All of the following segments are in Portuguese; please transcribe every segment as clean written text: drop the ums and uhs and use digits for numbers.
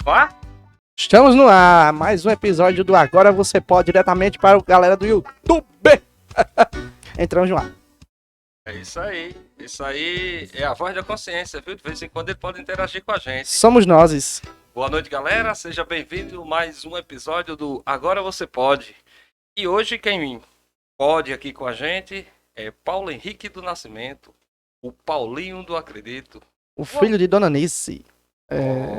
Ó, Estamos no ar, mais um episódio do Agora Você Pode, diretamente para o galera do YouTube. Entramos no ar. é isso aí. Isso aí é a voz da consciência, viu? De vez em quando ele pode interagir com a gente. Somos nós. Boa noite, galera. Seja bem-vindo a mais um episódio do Agora Você Pode. E hoje quem pode aqui com a gente é Paulo Henrique do Nascimento, o Paulinho do Acredito. O filho de Dona Nice.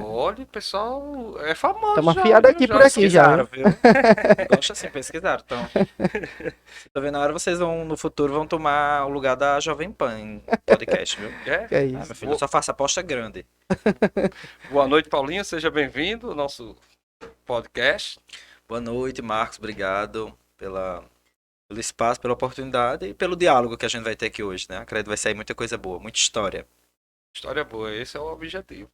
Olha, pessoal, é famoso. Estamos já, afiados viu? aqui por aqui já. Pesquisaram, viu? Gosto assim, pesquisaram. Então, se tô vendo a hora, vocês vão, no futuro, vão tomar o lugar da Jovem Pan em podcast, viu? É? Que é Ah, isso. meu filho, eu só faço aposta grande. Boa noite, Paulinho. Seja bem-vindo ao nosso podcast. Boa noite, Marcos. Obrigado pelo espaço, pela oportunidade e pelo diálogo que a gente vai ter aqui hoje, né? Acredito que vai sair muita coisa boa, muita história. História boa, esse é o objetivo.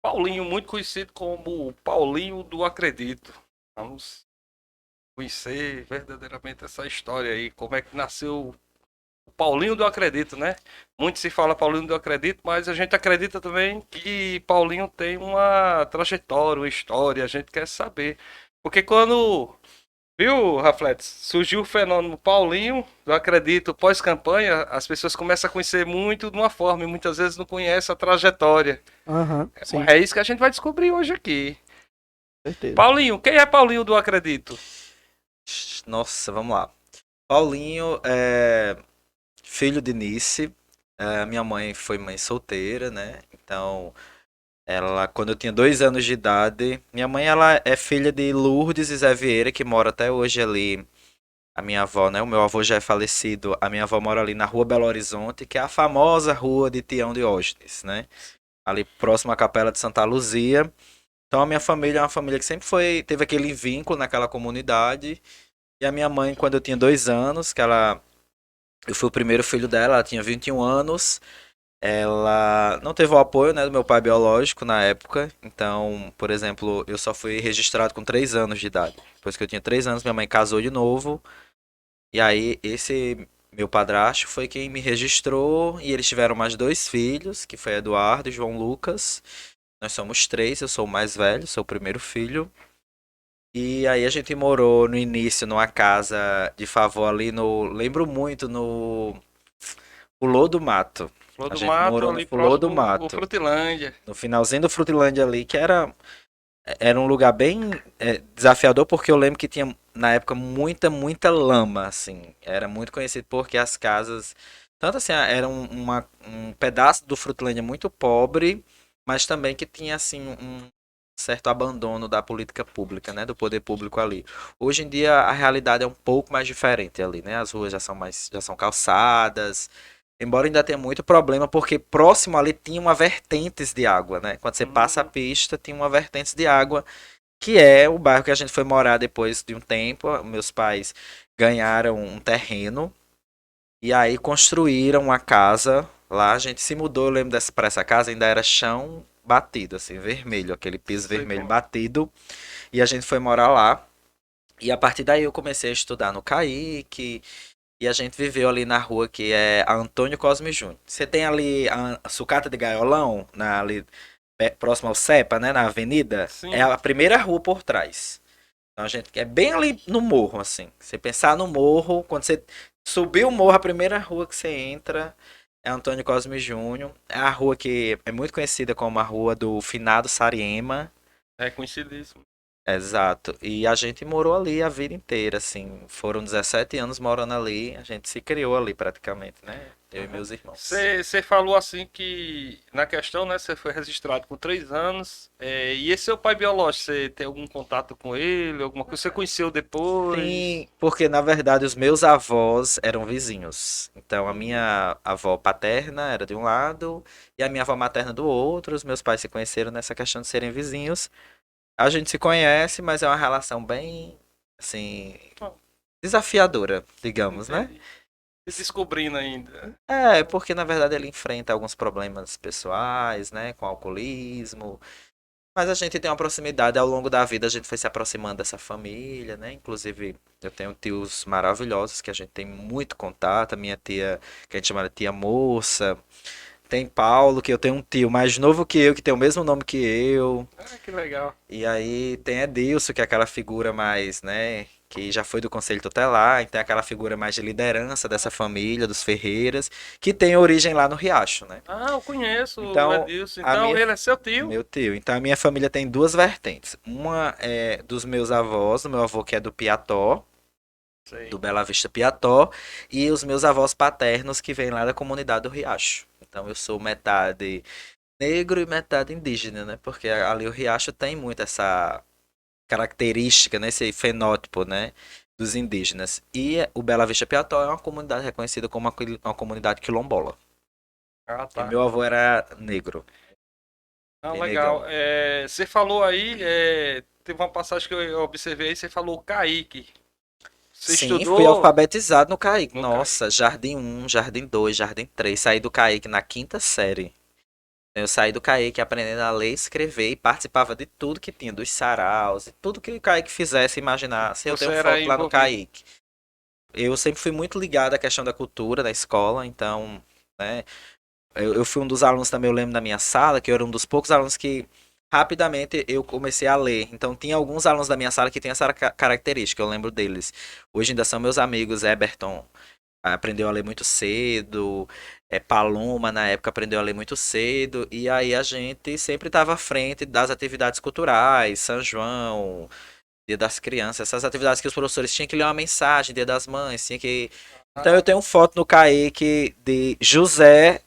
Paulinho, muito conhecido como o Paulinho do Acredito. Vamos conhecer verdadeiramente essa história aí, como é que nasceu o Paulinho do Acredito, né? Muito se fala Paulinho do Acredito, mas a gente acredita também que Paulinho tem uma trajetória, uma história, a gente quer saber. Porque quando, viu, Rafletes, surgiu o fenômeno Paulinho do Acredito pós-campanha, as pessoas começam a conhecer muito de uma forma e muitas vezes não conhecem a trajetória. Aham, sim, É isso que a gente vai descobrir hoje aqui. certeza. Paulinho, quem é Paulinho do Acredito? Nossa, vamos lá. Paulinho é filho de Nice. Minha mãe foi mãe solteira, né? Então, ela, quando eu tinha 2 anos de idade, minha mãe ela é filha de Lourdes e Zé Vieira, que mora até hoje ali. A minha avó, né? O meu avô já é falecido. A minha avó mora ali na Rua Belo Horizonte, que é a famosa rua de Tião Diógenes, né? Ali próximo à Capela de Santa Luzia. Então a minha família é uma família que sempre teve aquele vínculo naquela comunidade. E a minha mãe, quando eu tinha 2 anos, eu fui o primeiro filho dela, ela tinha 21 anos. Ela não teve o apoio, né, do meu pai biológico na época. Então, por exemplo, eu só fui registrado com 3 anos de idade. Depois que eu tinha 3 anos, minha mãe casou de novo. E aí, esse meu padrasto foi quem me registrou. E eles tiveram mais 2 filhos, que foi Eduardo e João Lucas. Nós somos 3, eu sou o mais velho, sou o primeiro filho. E aí a gente morou no início numa casa de favor ali no. Lembro muito no Pulô do Mato. Flor A do gente Mato, morou no ali Fulô próximo do do Mato. Frutilândia. No finalzinho do Frutilândia ali, que era um lugar bem desafiador, porque eu lembro que tinha, na época, muita lama, assim. Era muito conhecido porque as casas, tanto assim, era um pedaço do Frutilândia muito pobre, mas também que tinha, assim, um certo abandono da política pública, né, do poder público ali. Hoje em dia, a realidade é um pouco mais diferente ali, né, as ruas já são calçadas, embora ainda tenha muito problema, porque próximo ali tinha uma vertentes de água, né? Quando você passa a pista, tinha uma vertentes de água, que é o bairro que a gente foi morar depois de um tempo. Meus pais ganharam um terreno e aí construíram uma casa lá. A gente se mudou, eu lembro para essa casa, ainda era chão batido, assim, vermelho, aquele piso Sei vermelho como é. batido. E a gente foi morar lá. E a partir daí eu comecei a estudar no CAIC. E a gente viveu ali na rua que é a Antônio Cosme Júnior. Você tem ali a Sucata de Gaiolão, ali próximo ao Cepa, né, na avenida. Sim. É a primeira rua por trás. Então a gente é bem ali no morro, assim. Você pensar no morro, quando você subir o morro, a primeira rua que você entra é Antônio Cosme Júnior. É a rua que é muito conhecida como a rua do finado Sariema. É conhecidíssimo. Exato. E a gente morou ali a vida inteira, assim. Foram 17 anos morando ali. A gente se criou ali praticamente, né? Eu e meus irmãos. Você falou assim que, na questão, né, você foi registrado com 3 anos. E esse seu pai biológico, você tem algum contato com ele? Alguma coisa? Você conheceu depois? Sim, porque na verdade os meus avós eram vizinhos. Então a minha avó paterna era de um lado e a minha avó materna do outro. Os meus pais se conheceram nessa questão de serem vizinhos. A gente se conhece, mas é uma relação bem, assim, desafiadora, digamos, né? Entendi. Se descobrindo ainda. Porque na verdade ele enfrenta alguns problemas pessoais, né, com alcoolismo. Mas a gente tem uma proximidade ao longo da vida, a gente foi se aproximando dessa família, né? Inclusive, eu tenho tios maravilhosos que a gente tem muito contato. A minha tia, que a gente chama de tia moça, tem Paulo, que eu tenho um tio mais novo que eu, que tem o mesmo nome que eu. Ah, que legal. E aí tem Edilson, que é aquela figura mais, né, que já foi do Conselho Tutelar, então é aquela figura mais de liderança dessa família, dos Ferreiras, que tem origem lá no Riacho, né? Ah, eu conheço o Então, Edilson. a Então, minha, ele é seu tio? meu tio. Então a minha família tem duas vertentes. Uma é dos meus avós, do meu avô que é do Piató, Sei. do Bela Vista Piató, e os meus avós paternos que vêm lá da comunidade do Riacho. Então eu sou metade negro e metade indígena, né? Porque ali o Riacho tem muito essa característica, né? Esse fenótipo, né? Dos indígenas. E o Bela Vista Piató é uma comunidade reconhecida como uma comunidade quilombola. Ah, E tá. meu avô era negro, Não, bem legal. negão. Você falou aí, teve uma passagem que eu observei aí, você falou Kaique. Você Sim, fui estudou alfabetizado no Caique. no Kaique? Nossa, Jardim 1, Jardim 2, Jardim 3. Saí do Caique na quinta série. Eu saí do Kaique aprendendo a ler e escrever e participava de tudo que tinha, dos saraus, e tudo que o Kaique fizesse, imaginasse. Eu Você tenho era foto lá no envolvido. Kaique. Eu sempre fui muito ligado à questão da cultura na escola, então, né, eu fui um dos alunos também, eu lembro da minha sala, que eu era um dos poucos alunos que rapidamente eu comecei a ler. Então, tinha alguns alunos da minha sala que tinham essa característica, eu lembro deles. Hoje ainda são meus amigos, Eberton aprendeu a ler muito cedo, Paloma na época aprendeu a ler muito cedo, e aí a gente sempre estava à frente das atividades culturais, São João, Dia das Crianças, essas atividades que os professores tinham que ler uma mensagem, Dia das Mães, tinha que. Então eu Ah, tenho foto no Kaique de José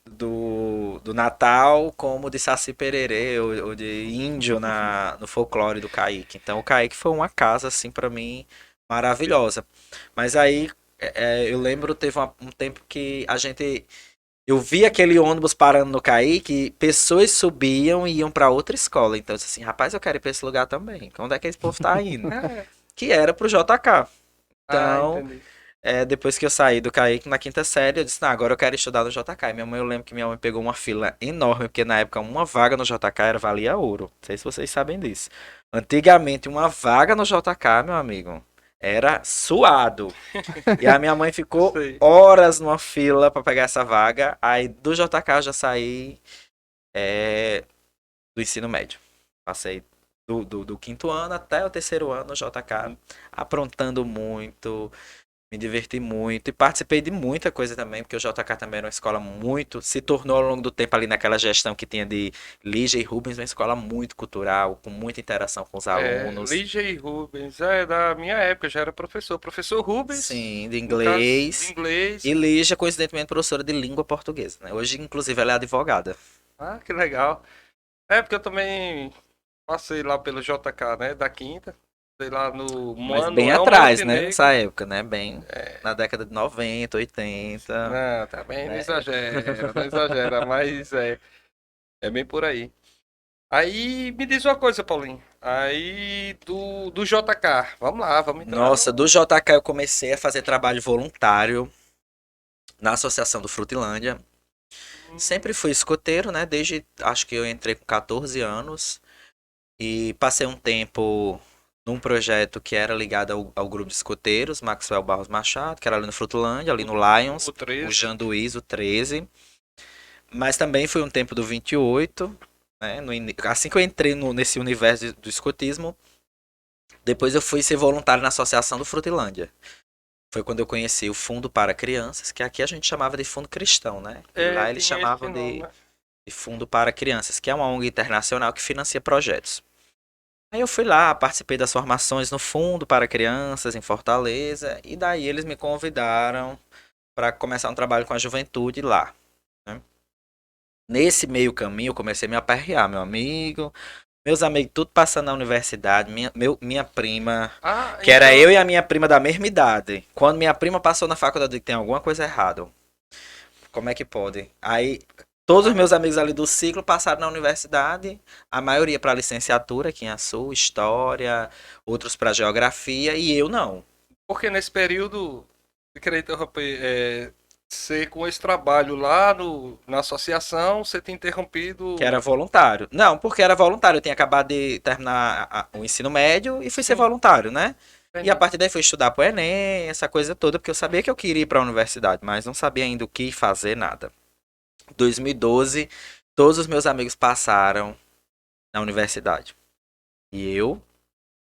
do Natal, como de Saci Pererê ou de índio no folclore do Kaique. Então o Kaique foi uma casa assim para mim maravilhosa. Mas aí eu lembro teve um tempo que a gente eu vi aquele ônibus parando no Kaique, pessoas subiam e iam para outra escola. Então eu disse assim, rapaz, eu quero ir para esse lugar também. Onde é que esse povo tá indo? é. Que era pro JK. Ah, Então, entendi. depois que eu saí do Kaique na quinta série, eu disse, não, agora eu quero estudar no JK. E minha mãe, eu lembro que minha mãe pegou uma fila enorme, porque na época uma vaga no JK valia ouro. Não sei se vocês sabem disso. Antigamente, uma vaga no JK, meu amigo, era suado. E a minha mãe ficou Sei. horas numa fila pra pegar essa vaga. Aí do JK eu já saí do ensino médio. Passei do quinto ano até o terceiro ano no JK, aprontando muito, me diverti muito e participei de muita coisa também, porque o JK também era uma escola muito, se tornou ao longo do tempo ali naquela gestão que tinha de Lígia e Rubens, uma escola muito cultural, com muita interação com os alunos. Lígia e Rubens, é da minha época, já era professor. Professor Rubens, Sim, de no caso de inglês. inglês. E Lígia, coincidentemente, professora de língua portuguesa, né? Hoje, inclusive, ela é advogada. Ah, que legal. É, porque eu também passei lá pelo JK, né, da quinta. Sei lá no Mas bem Manuel atrás, né? Nessa Montenegro. época, né? Bem na década de 90, 80, Não, também não né? exagera, não exagera, mas é bem por aí. Aí me diz uma coisa, Paulinho. Aí do JK, vamos lá, vamos entrar Nossa, do no. JK eu comecei a fazer trabalho voluntário na Associação do Frutilândia. Sempre fui escoteiro, né? Desde acho que eu entrei com 14 anos e passei um tempo num projeto que era ligado ao grupo de escoteiros, Maxwell Barros Machado, que era ali no Frutolândia, ali no Lions, O o 13. Janduís, o 13. Mas também foi um tempo do 28, né? Assim que eu entrei nesse universo do escotismo, depois eu fui ser voluntário na Associação do Frutilândia. Foi quando eu conheci o Fundo para Crianças, que aqui a gente chamava de Fundo Cristão, né? E É, lá eles tinha esse chamavam nome, de né? Fundo para Crianças, que é uma ONG internacional que financia projetos. Aí eu fui lá, participei das formações no Fundo para Crianças em Fortaleza, e daí eles me convidaram para começar um trabalho com a juventude lá, né? Nesse meio caminho eu comecei a me aperrear, meu amigo. Meus amigos tudo passando na universidade, minha prima, Ah, que era então. eu e a minha prima da mesma idade. Quando minha prima passou na faculdade, eu disse, tem alguma coisa errada. Como é que pode? Aí todos os meus amigos ali do ciclo passaram na universidade, a maioria para licenciatura, aqui em Açu, História, outros para Geografia, e eu não. Porque nesse período, eu queria interromper, você com esse trabalho lá na associação, você tem Que era interrompido. voluntário. Não, porque era voluntário. Eu tinha acabado de terminar o ensino médio e fui ser Sim. voluntário, né? E a partir daí fui estudar pro Enem, essa coisa toda, porque eu sabia que eu queria ir pra universidade, mas não sabia ainda o que fazer, nada. 2012, todos os meus amigos passaram na universidade. E eu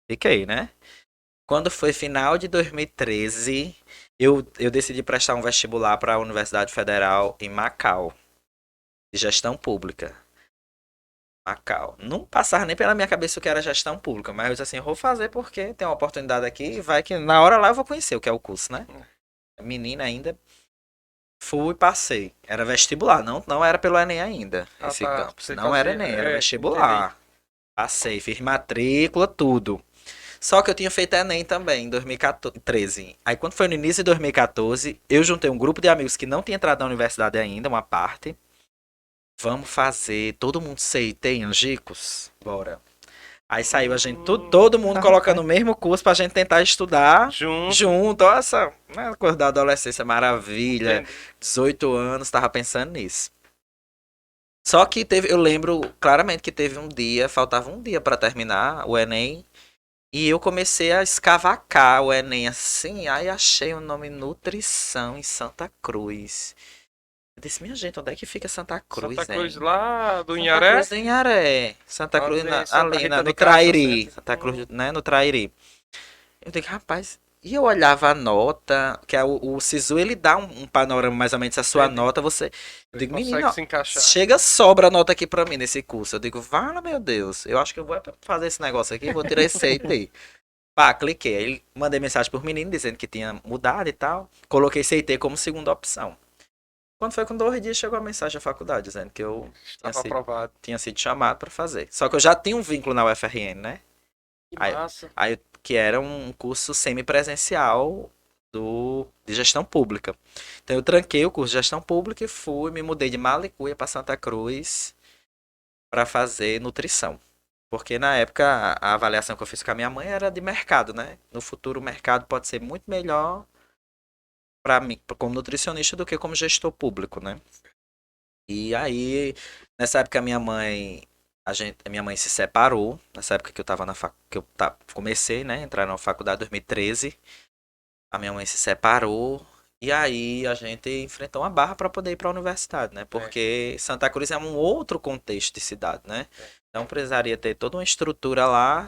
fiquei, né? Quando foi final de 2013, eu decidi prestar um vestibular para a Universidade Federal em Macau, de gestão pública. Macau. Não passava nem pela minha cabeça o que era gestão pública, mas eu disse assim, eu vou fazer porque tem uma oportunidade aqui e vai que na hora lá eu vou conhecer o que é o curso, né? Menina ainda. Fui e passei. Era vestibular, não era pelo Enem ainda, Ah, esse tá. campus. Você Não era fazia. Enem, era É, vestibular. Passei, fiz matrícula, tudo. Só que eu tinha feito Enem também, em 2013. Aí quando foi no início de 2014, eu juntei um grupo de amigos que não tinha entrado na universidade ainda, uma parte. Vamos fazer, todo mundo CIT em Angicos? Bora. Aí saiu a gente, todo mundo colocando o mesmo curso pra gente tentar estudar Junto. junto. Olha essa, né, coisa da adolescência, maravilha. Entendi. 18 anos, tava pensando nisso. Só que teve, eu lembro claramente que teve um dia, faltava um dia pra terminar o Enem, e eu comecei a escavacar o Enem assim, aí achei o nome Nutrição em Santa Cruz. Eu disse, minha gente, onde é que fica Santa Cruz, Santa Cruz hein? lá do Santa Inharé. Cruz do Inharé. Santa Cruz Ali em Santa ali Rita no de Castro, Trairi. certo? Santa Cruz, né, no Trairi. Eu digo, rapaz, e eu olhava a nota, que é o Sisu, ele dá um panorama mais ou menos a sua Entendi. nota, você. Eu Ele digo, consegue menino, se encaixar. chega, sobra a nota aqui pra mim nesse curso. Eu digo, vala, meu Deus, eu acho que eu vou fazer esse negócio aqui, vou tirar esse CIT. Pá, cliquei. Aí mandei mensagem pro menino dizendo que tinha mudado e tal. Coloquei CIT como segunda opção. Quando foi com 2 dias, chegou a mensagem da faculdade dizendo que eu tinha Estava sido, aprovado. tinha sido chamado pra fazer. Só que eu já tinha um vínculo na UFRN, né? Que Aí, massa. que era um curso semipresencial de gestão pública. Então eu tranquei o curso de gestão pública e fui, me mudei de Malicuia para Santa Cruz para fazer nutrição. Porque na época a avaliação que eu fiz com a minha mãe era de mercado, né? No futuro o mercado pode ser muito melhor para mim como nutricionista do que como gestor público, né? E aí, nessa época a minha mãe se separou, nessa época que eu tava comecei, né, entrar na faculdade em 2013. A minha mãe se separou e aí a gente enfrentou uma barra para poder ir para a universidade, né? Porque Santa Cruz é um outro contexto de cidade, né? Então precisaria ter toda uma estrutura lá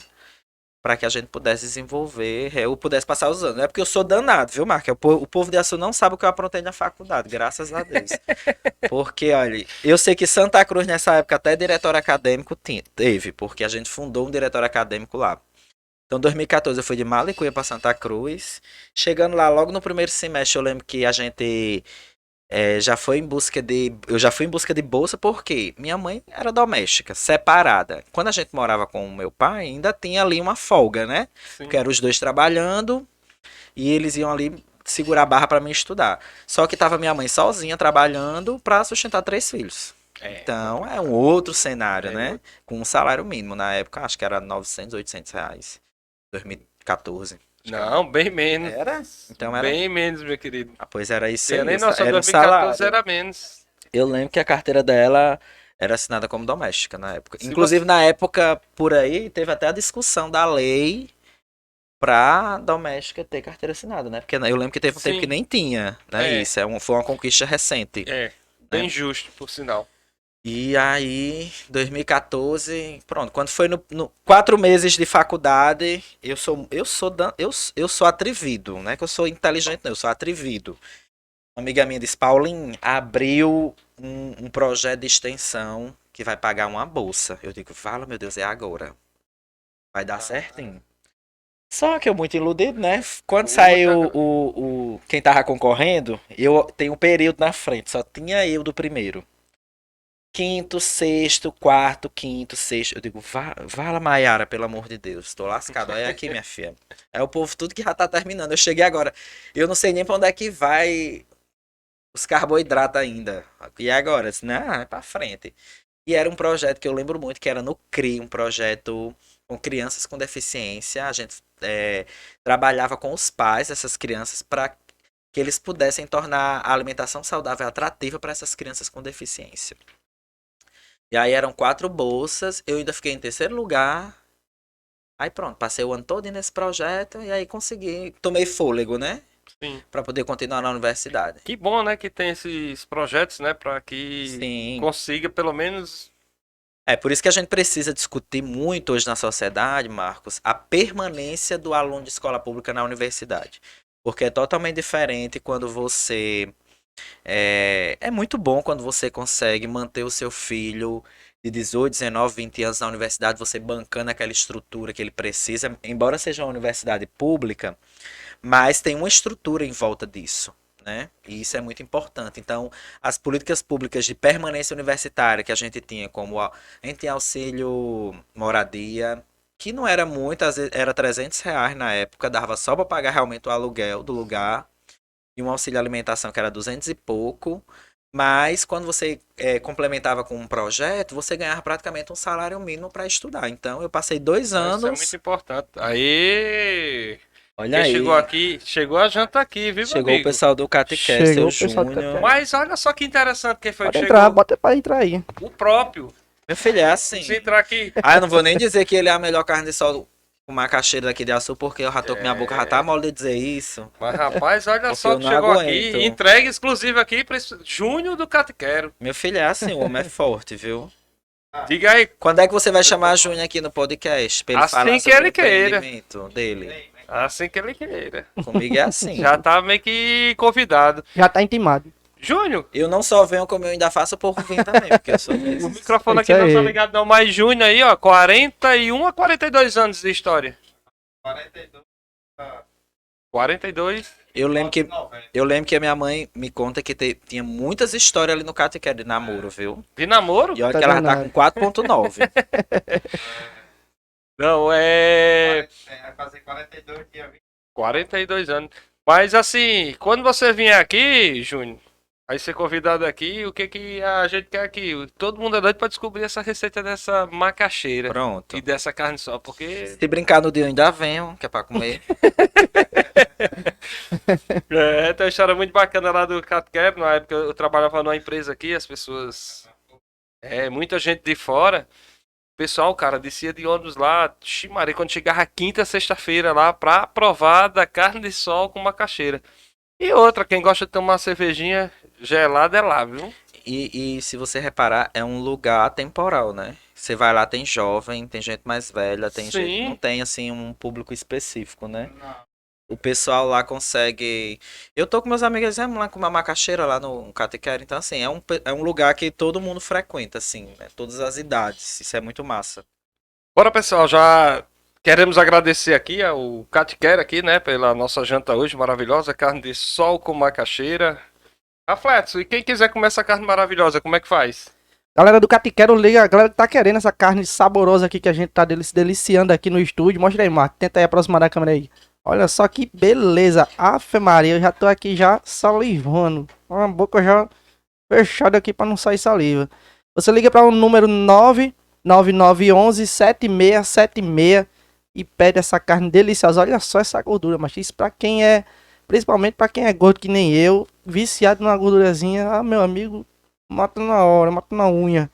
para que a gente pudesse desenvolver, eu pudesse passar os anos. Não é porque eu sou danado, viu, Marco? O povo de Açu não sabe o que eu aprontei na faculdade, graças a Deus. Porque, olha, eu sei que Santa Cruz nessa época até diretor acadêmico teve, porque a gente fundou um diretório acadêmico lá. Então, em 2014 eu fui de Malicuia para Santa Cruz. Chegando lá, logo no primeiro semestre, eu lembro que a gente já foi em busca de. Eu já fui em busca de bolsa porque minha mãe era doméstica, separada. Quando a gente morava com o meu pai, ainda tinha ali uma folga, né? Sim. Porque eram os dois trabalhando e eles iam ali segurar a barra para mim estudar. Só que tava minha mãe sozinha trabalhando para sustentar 3 filhos. Então é um outro cenário, né? Com um salário mínimo na época, acho que era 900, 800 reais. 2014. Não, bem menos. Era? Então era. Bem menos, meu querido. Ah, pois era isso Tinha aí. nem noção, Era um 2014 salário. era menos. Eu lembro que a carteira dela era assinada como doméstica na época. Se Inclusive, você- na época, por aí, teve até a discussão da lei pra doméstica ter carteira assinada, né? Porque eu lembro que teve um tempo Sim. que nem tinha, né? É. Isso foi uma conquista recente. É, bem justo, por sinal. E aí, 2014, pronto, quando foi no 4 meses de faculdade, eu sou atrevido, não é que eu sou inteligente, não, eu sou atrevido. Uma amiga minha disse, Paulinho, abriu um projeto de extensão que vai pagar uma bolsa. Eu digo, fala, meu Deus, é agora. Vai dar certinho. Só que eu muito iludido, né? Quando saiu quem tava concorrendo, eu tenho um período na frente, só tinha eu do primeiro. Quinto, sexto, quarto, quinto, sexto. Eu digo, vala Maiara, pelo amor de Deus. Tô lascado. Olha aqui, minha filha. É o povo tudo que já tá terminando. Eu cheguei agora. Eu não sei nem pra onde é que vai os carboidratos ainda. E agora? Eu disse, não, é pra frente. E era um projeto que eu lembro muito, que era no CRI, um projeto com crianças com deficiência. A gente trabalhava com os pais dessas crianças para que eles pudessem tornar a alimentação saudável atrativa para essas crianças com deficiência. E aí eram 4 bolsas, eu ainda fiquei em terceiro lugar. Aí pronto, passei o ano todo nesse projeto e aí consegui, tomei fôlego, né? Sim. Pra poder continuar na universidade. Que bom, né, que tem esses projetos, né, para que Sim. consiga pelo menos. É por isso que a gente precisa discutir muito hoje na sociedade, Marcos, a permanência do aluno de escola pública na universidade. Porque é totalmente diferente quando você. É muito bom quando você consegue manter o seu filho de 18, 19, 20 anos na universidade, você bancando aquela estrutura que ele precisa, embora seja uma universidade pública, mas tem uma estrutura em volta disso. Né? E isso é muito importante. Então, as políticas públicas de permanência universitária que a gente tinha, como a gente tinha auxílio moradia, que não era muito, às vezes era R$ 300 na época, dava só para pagar realmente o aluguel do lugar, e um auxílio alimentação que era 200 e pouco, mas quando você complementava com um projeto, você ganhava praticamente um salário mínimo para estudar. Então, eu passei 2 Isso é muito anos. importante. Aí, Olha quem chegou aí, aqui, chegou a janta aqui, viu, meu chegou o amigo? pessoal do Catecast, Chegou seu o pessoal do Júnior. Catecast. Mas olha só que interessante quem foi Pode que entrar, chegou. bota pra entrar aí. O próprio. Meu filho, é assim. Se entrar aqui. Ah, eu não vou nem dizer que ele é a melhor carne de sol com macaxeira daqui de Açu, porque eu já tô com minha boca já tá mole de dizer isso. Mas rapaz, olha Porque só eu que não chegou aguento. aqui. Entrega exclusiva aqui para Júnior do Catiquero. Meu filho é assim, o homem é forte, viu? Diga aí. Quando é que você vai chamar a Júnior aqui no podcast? Pra ele Assim falar que sobre ele o queira. empreendimento dele? Assim que ele queira. Comigo é assim. Já tá meio que convidado. Já tá intimado. Júnior, Eu não só venho como eu ainda faço o povo vir também, porque eu sou o desses. microfone É aqui isso não tá aí. ligado não, mas Júnior aí, ó, 41 a 42 anos de história. 42. Eu lembro que a minha mãe me conta que tinha muitas histórias ali no Catequere de namoro, viu? De namoro? E olha Tá que ela já tá danado. com 4.9. Não, é Vai fazer 42 dia 20. 42 anos. Mas assim, quando você vier aqui, Júnior, aí ser convidado aqui, o que que a gente quer aqui? Todo mundo é doido pra descobrir essa receita dessa macaxeira Pronto. e dessa carne só, porque Se brincar no dia eu ainda venho, que é pra comer. tem uma história muito bacana lá do CatCap. Na época eu trabalhava numa empresa aqui, as pessoas. Muita gente de fora. O pessoal, cara, descia de ônibus lá, ximaré, quando chegava quinta, sexta-feira lá, pra provar da carne de sol com macaxeira. E outra, quem gosta de tomar uma cervejinha gelada é lá, viu? E se você reparar, é um lugar temporal, né? Você vai lá, tem jovem, tem gente mais velha, tem gente. Sim. Não tem, assim, um público específico, né? Não. O pessoal lá consegue. Eu tô com meus amigos, eles vão lá com uma macaxeira lá no Catequera. Então, assim, é um lugar que todo mundo frequenta, assim, né? Todas as idades. Isso é muito massa. Bora, pessoal, já queremos agradecer aqui ao Catiquera aqui, né, pela nossa janta hoje maravilhosa, carne de sol com macaxeira. Afletos, e quem quiser comer essa carne maravilhosa, como é que faz? Galera do Catiquero, liga, a galera que tá querendo essa carne saborosa aqui que a gente tá se deliciando aqui no estúdio. Mostra aí, Marco. Tenta aí aproximar da câmera aí. Olha só que beleza. Afe Maria, eu já tô aqui já salivando. Com a boca já fechada aqui pra não sair saliva. Você liga para o número 99911-7676 e pede essa carne deliciosa. Olha só essa gordura, mas isso pra quem é, principalmente pra quem é gordo que nem eu, viciado numa gordurazinha, ah, meu amigo, mata na hora, mata na unha.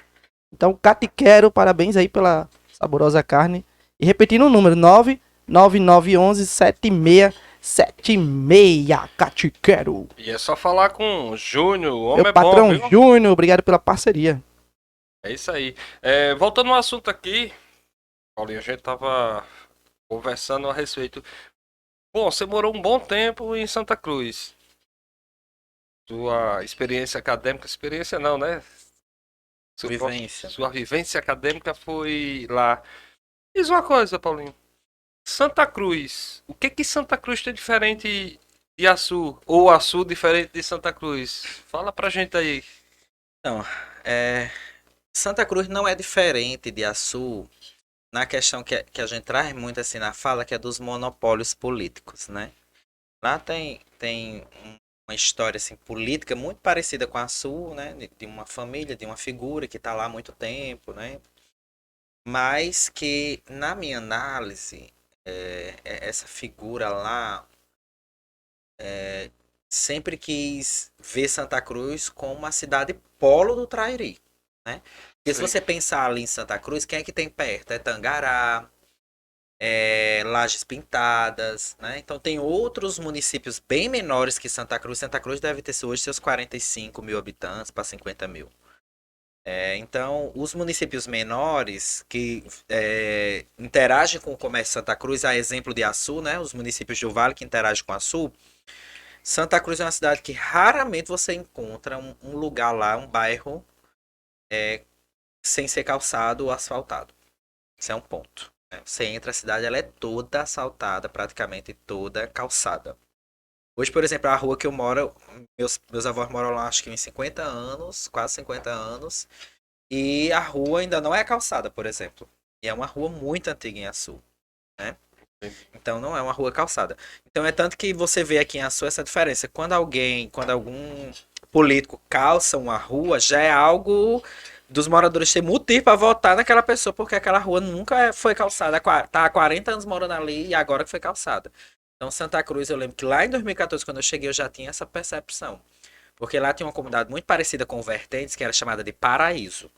Então, Catiquero, parabéns aí pela saborosa carne. E repetindo o número, 99911-7676, Catiquero. E é só falar com o Júnior, o homem Meu é bom, patrão viu? Júnior, obrigado pela parceria. É isso aí. Voltando ao assunto aqui, Paulinho, a gente tava conversando a respeito. Bom, você morou um bom tempo em Santa Cruz. Sua experiência acadêmica, experiência não, né? Vivência. Sua vivência acadêmica foi lá. Diz uma coisa, Paulinho. Santa Cruz. O que que Santa Cruz tem diferente de Açu? Ou Açu diferente de Santa Cruz? Fala pra gente aí. Santa Cruz não é diferente de Açu na questão que a gente traz muito assim na fala, que é dos monopólios políticos, né? Lá tem uma história assim, política muito parecida com a Açu, né? De uma família, de uma figura que está lá há muito tempo, né? Mas que, na minha análise, essa figura lá sempre quis ver Santa Cruz como uma cidade polo do Trairi, né? Porque se Sim. você pensar ali em Santa Cruz, quem é que tem perto? É Tangará, Lajes Pintadas, né? Então tem outros municípios bem menores que Santa Cruz. Santa Cruz deve ter hoje seus 45 mil habitantes para 50 mil. Então, os municípios menores que interagem com o comércio de Santa Cruz, a exemplo de Açu, né? Os municípios do Vale que interagem com Açu. Santa Cruz é uma cidade que raramente você encontra um lugar lá, um bairro, sem ser calçado ou asfaltado. Esse é um ponto. Né? Você entra, a cidade ela é toda asfaltada, praticamente toda calçada. Hoje, por exemplo, a rua que eu moro, meus avós moram lá acho que uns 50 anos, quase 50 anos, e a rua ainda não é calçada, por exemplo. E é uma rua muito antiga em Açu, né? Então não é uma rua calçada. Então é tanto que você vê aqui em Açu essa diferença. Quando algum político calça uma rua, já é algo dos moradores ter motivo para votar naquela pessoa, porque aquela rua nunca foi calçada. Tá há 40 anos morando ali e agora que foi calçada. Então Santa Cruz, eu lembro que lá em 2014, quando eu cheguei, eu já tinha essa percepção. Porque lá tinha uma comunidade muito parecida com o Vertentes, que era chamada de Paraíso.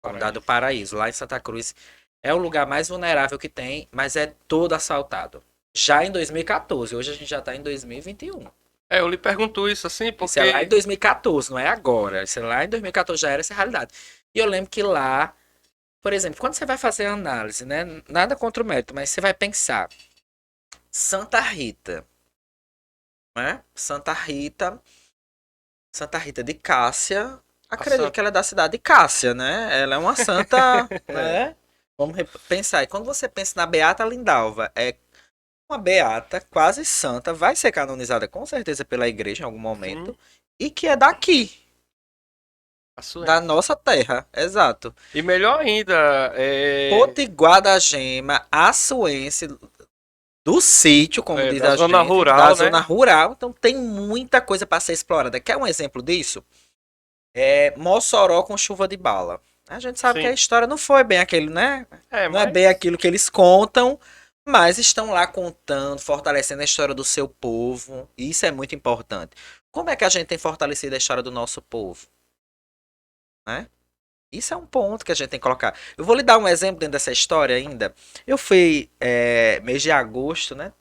Comunidade do Paraíso. Lá em Santa Cruz é o lugar mais vulnerável que tem, mas é todo asfaltado. Já em 2014, hoje a gente já está em 2021. Eu lhe pergunto isso assim, porque... Isso é lá em 2014, não é agora. Isso é lá em 2014 já era essa realidade. E eu lembro que lá, por exemplo, quando você vai fazer a análise, né? Nada contra o mérito, mas você vai pensar. Santa Rita, né? Santa Rita de Cássia. Acredito que ela é da cidade de Cássia, né? Ela é uma santa, né? Vamos pensar. E quando você pensa na Beata Lindalva, é uma beata quase santa, vai ser canonizada com certeza pela igreja em algum momento, e que é daqui, da nossa terra, exato. E melhor ainda, Potiguar da Gema, açuense, do sítio, como diz da a zona gente, rural, da né? zona rural, então tem muita coisa para ser explorada. Quer um exemplo disso? Mossoró com chuva de bala. A gente sabe que a história não foi bem aquele, né? Não é bem aquilo que eles contam, mas estão lá contando, fortalecendo a história do seu povo. E isso é muito importante. Como é que a gente tem fortalecido a história do nosso povo? Né? Isso é um ponto que a gente tem que colocar. Eu vou lhe dar um exemplo dentro dessa história ainda. Eu fui, mês de agosto, né?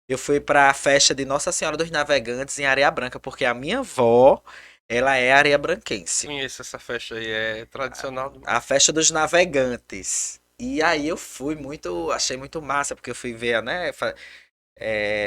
Eu fui para a festa de Nossa Senhora dos Navegantes em Areia Branca, porque a minha avó, ela é areia-branquense. Conheço essa festa aí, é tradicional. A festa dos navegantes. E aí eu fui achei muito massa, porque eu fui ver, né,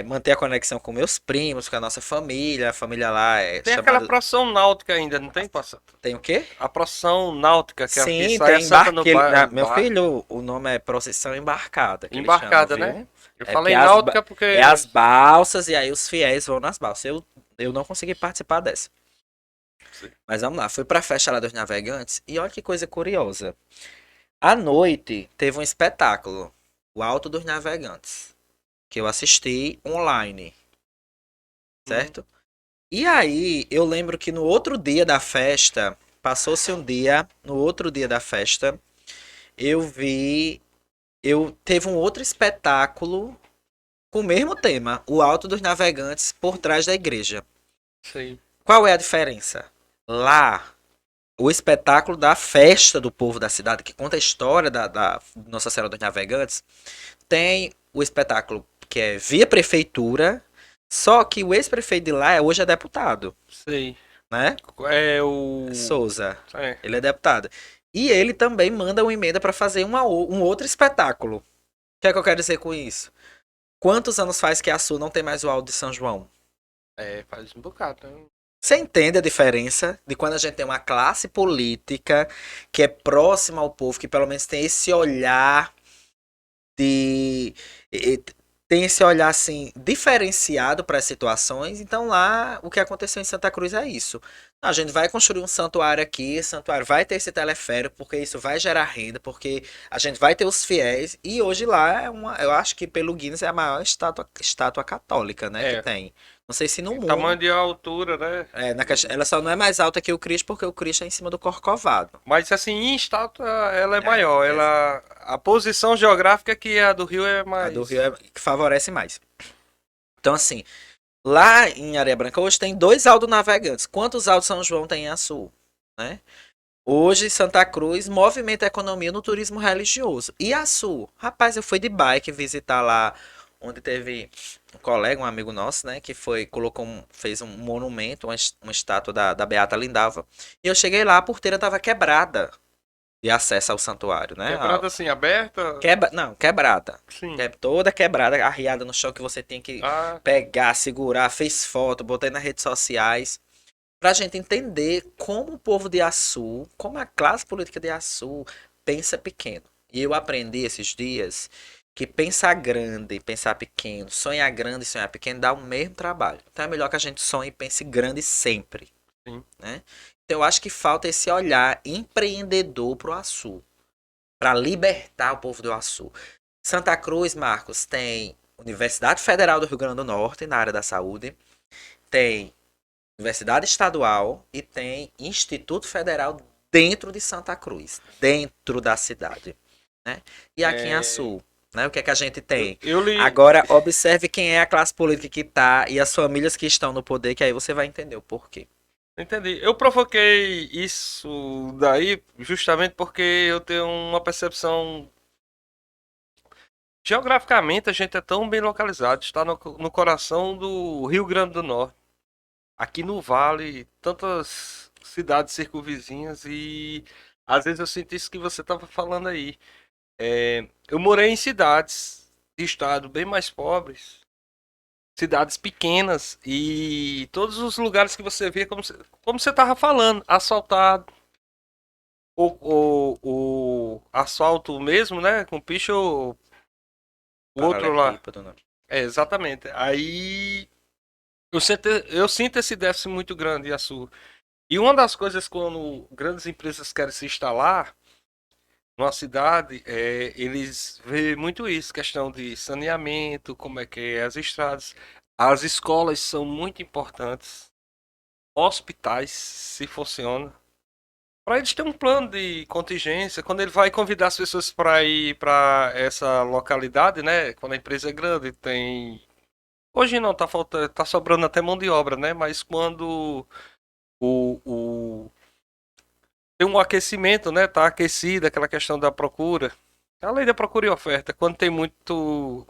manter a conexão com meus primos, com a nossa família, a família lá Tem aquela procissão náutica ainda, não tem, parceiro? Tem o quê? A procissão náutica, que Sim, aqui sai a tem Santa no meu filho, o nome é procissão embarcada. Que embarcada, eles chamam, né? viu? Eu falei náutica porque... É as balsas, e aí os fiéis vão nas balsas. Eu não consegui participar dessa. Sim. Mas vamos lá, fui pra festa lá dos navegantes, e olha que coisa curiosa. À noite, teve um espetáculo, o Alto dos Navegantes, que eu assisti online, certo? E aí, eu lembro que no outro dia da festa, passou-se um dia, no outro dia da festa, teve um outro espetáculo com o mesmo tema, o Alto dos Navegantes por trás da igreja. Sim. Qual é a diferença? Lá, o espetáculo da festa do povo da cidade, que conta a história da Nossa Senhora dos Navegantes, tem o espetáculo que é via prefeitura, só que o ex-prefeito de lá hoje é deputado. Sei. Né? É o... Souza. É. Ele é deputado. E ele também manda uma emenda para fazer um outro espetáculo. O que é que eu quero dizer com isso? Quantos anos faz que a Sul não tem mais o Alto de São João? Faz um bocado, né? Você entende a diferença de quando a gente tem uma classe política que é próxima ao povo, que pelo menos tem esse olhar tem esse olhar assim diferenciado para as situações. Então lá o que aconteceu em Santa Cruz é isso. A gente vai construir um santuário aqui, esse santuário vai ter esse teleférico, porque isso vai gerar renda, porque a gente vai ter os fiéis, e hoje lá eu acho que pelo Guinness é a maior estátua católica, né, que tem. Não sei se no mundo. Tamanho de altura, né? Ela só não é mais alta que o Cristo, porque o Cristo é em cima do Corcovado. Mas assim, em estátua ela é maior. A posição geográfica que a do Rio é mais... A do Rio é que favorece mais. Então assim, lá em Areia Branca hoje tem 2 Alto Navegantes. Quantos Altos São João tem em Açu? Né? Hoje, Santa Cruz movimenta a economia no turismo religioso. E Açu? Rapaz, eu fui de bike visitar lá onde teve um colega, um amigo nosso, né, que foi, fez um monumento, uma estátua da Beata Lindalva. E eu cheguei lá, a porteira estava quebrada de acesso ao santuário, né? Quebrada assim, aberta? Não, quebrada. Sim. Toda quebrada, arriada no chão que você tem que Ah, pegar, segurar, fez foto, botei nas redes sociais. Pra gente entender como o povo de Açu, como a classe política de Açu pensa pequeno. E eu aprendi esses dias que pensar grande, pensar pequeno, sonhar grande e sonhar pequeno dá o mesmo trabalho. Então é melhor que a gente sonhe e pense grande sempre. sim. Né? Então eu acho que falta esse olhar empreendedor pro Açu, para libertar o povo do Açu. Santa Cruz, Marcos, tem Universidade Federal do Rio Grande do Norte na área da saúde, tem Universidade Estadual e tem Instituto Federal dentro de Santa Cruz, dentro da cidade, né? E aqui em É, Açu, né? O que é que a gente tem? eu li. Agora, observe quem é a classe política que tá e as famílias que estão no poder, que aí você vai entender o porquê. Entendi. Eu provoquei isso daí justamente porque eu tenho uma percepção. Geograficamente, a gente é tão bem localizado, está no coração do Rio Grande do Norte. Aqui no Vale, tantas cidades circunvizinhas e às vezes eu sinto isso que você estava falando aí. Eu morei em cidades de estado bem mais pobres, cidades pequenas e todos os lugares que você vê, como você estava falando, asfaltado, o asfalto mesmo, né? Com picho, o outro lá. Paralelepípedo, né? É, exatamente. Aí eu sinto esse déficit muito grande em Açu. E uma das coisas quando grandes empresas querem se instalar numa cidade, eles veem muito isso, questão de saneamento, como é que é as estradas. As escolas são muito importantes. Hospitais, se funciona. Para eles terem um plano de contingência, quando ele vai convidar as pessoas para ir para essa localidade, né? Quando a empresa é grande, tem. Hoje não, tá faltando, tá sobrando até mão de obra, né? Mas quando o tem um aquecimento, né? Tá aquecida aquela questão da procura. A lei da procura e oferta. Quando tem muito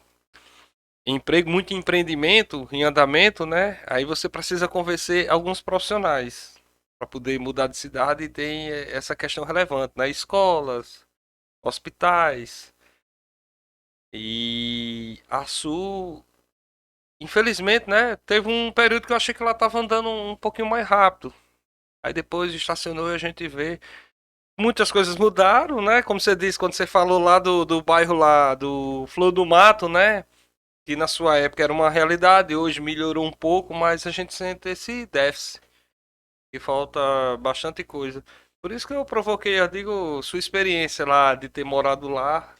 emprego, muito empreendimento em andamento, né? Aí você precisa convencer alguns profissionais para poder mudar de cidade e tem essa questão relevante, né? Escolas, hospitais e a Sul, infelizmente, né? Teve um período que eu achei que ela estava andando um pouquinho mais rápido. Aí depois estacionou e a gente vê. Muitas coisas mudaram, né? Como você disse, quando você falou lá do bairro lá do Flor do Mato, né? Que na sua época era uma realidade, hoje melhorou um pouco, mas a gente sente esse déficit. E falta bastante coisa. Por isso que eu provoquei, eu digo, sua experiência lá de ter morado lá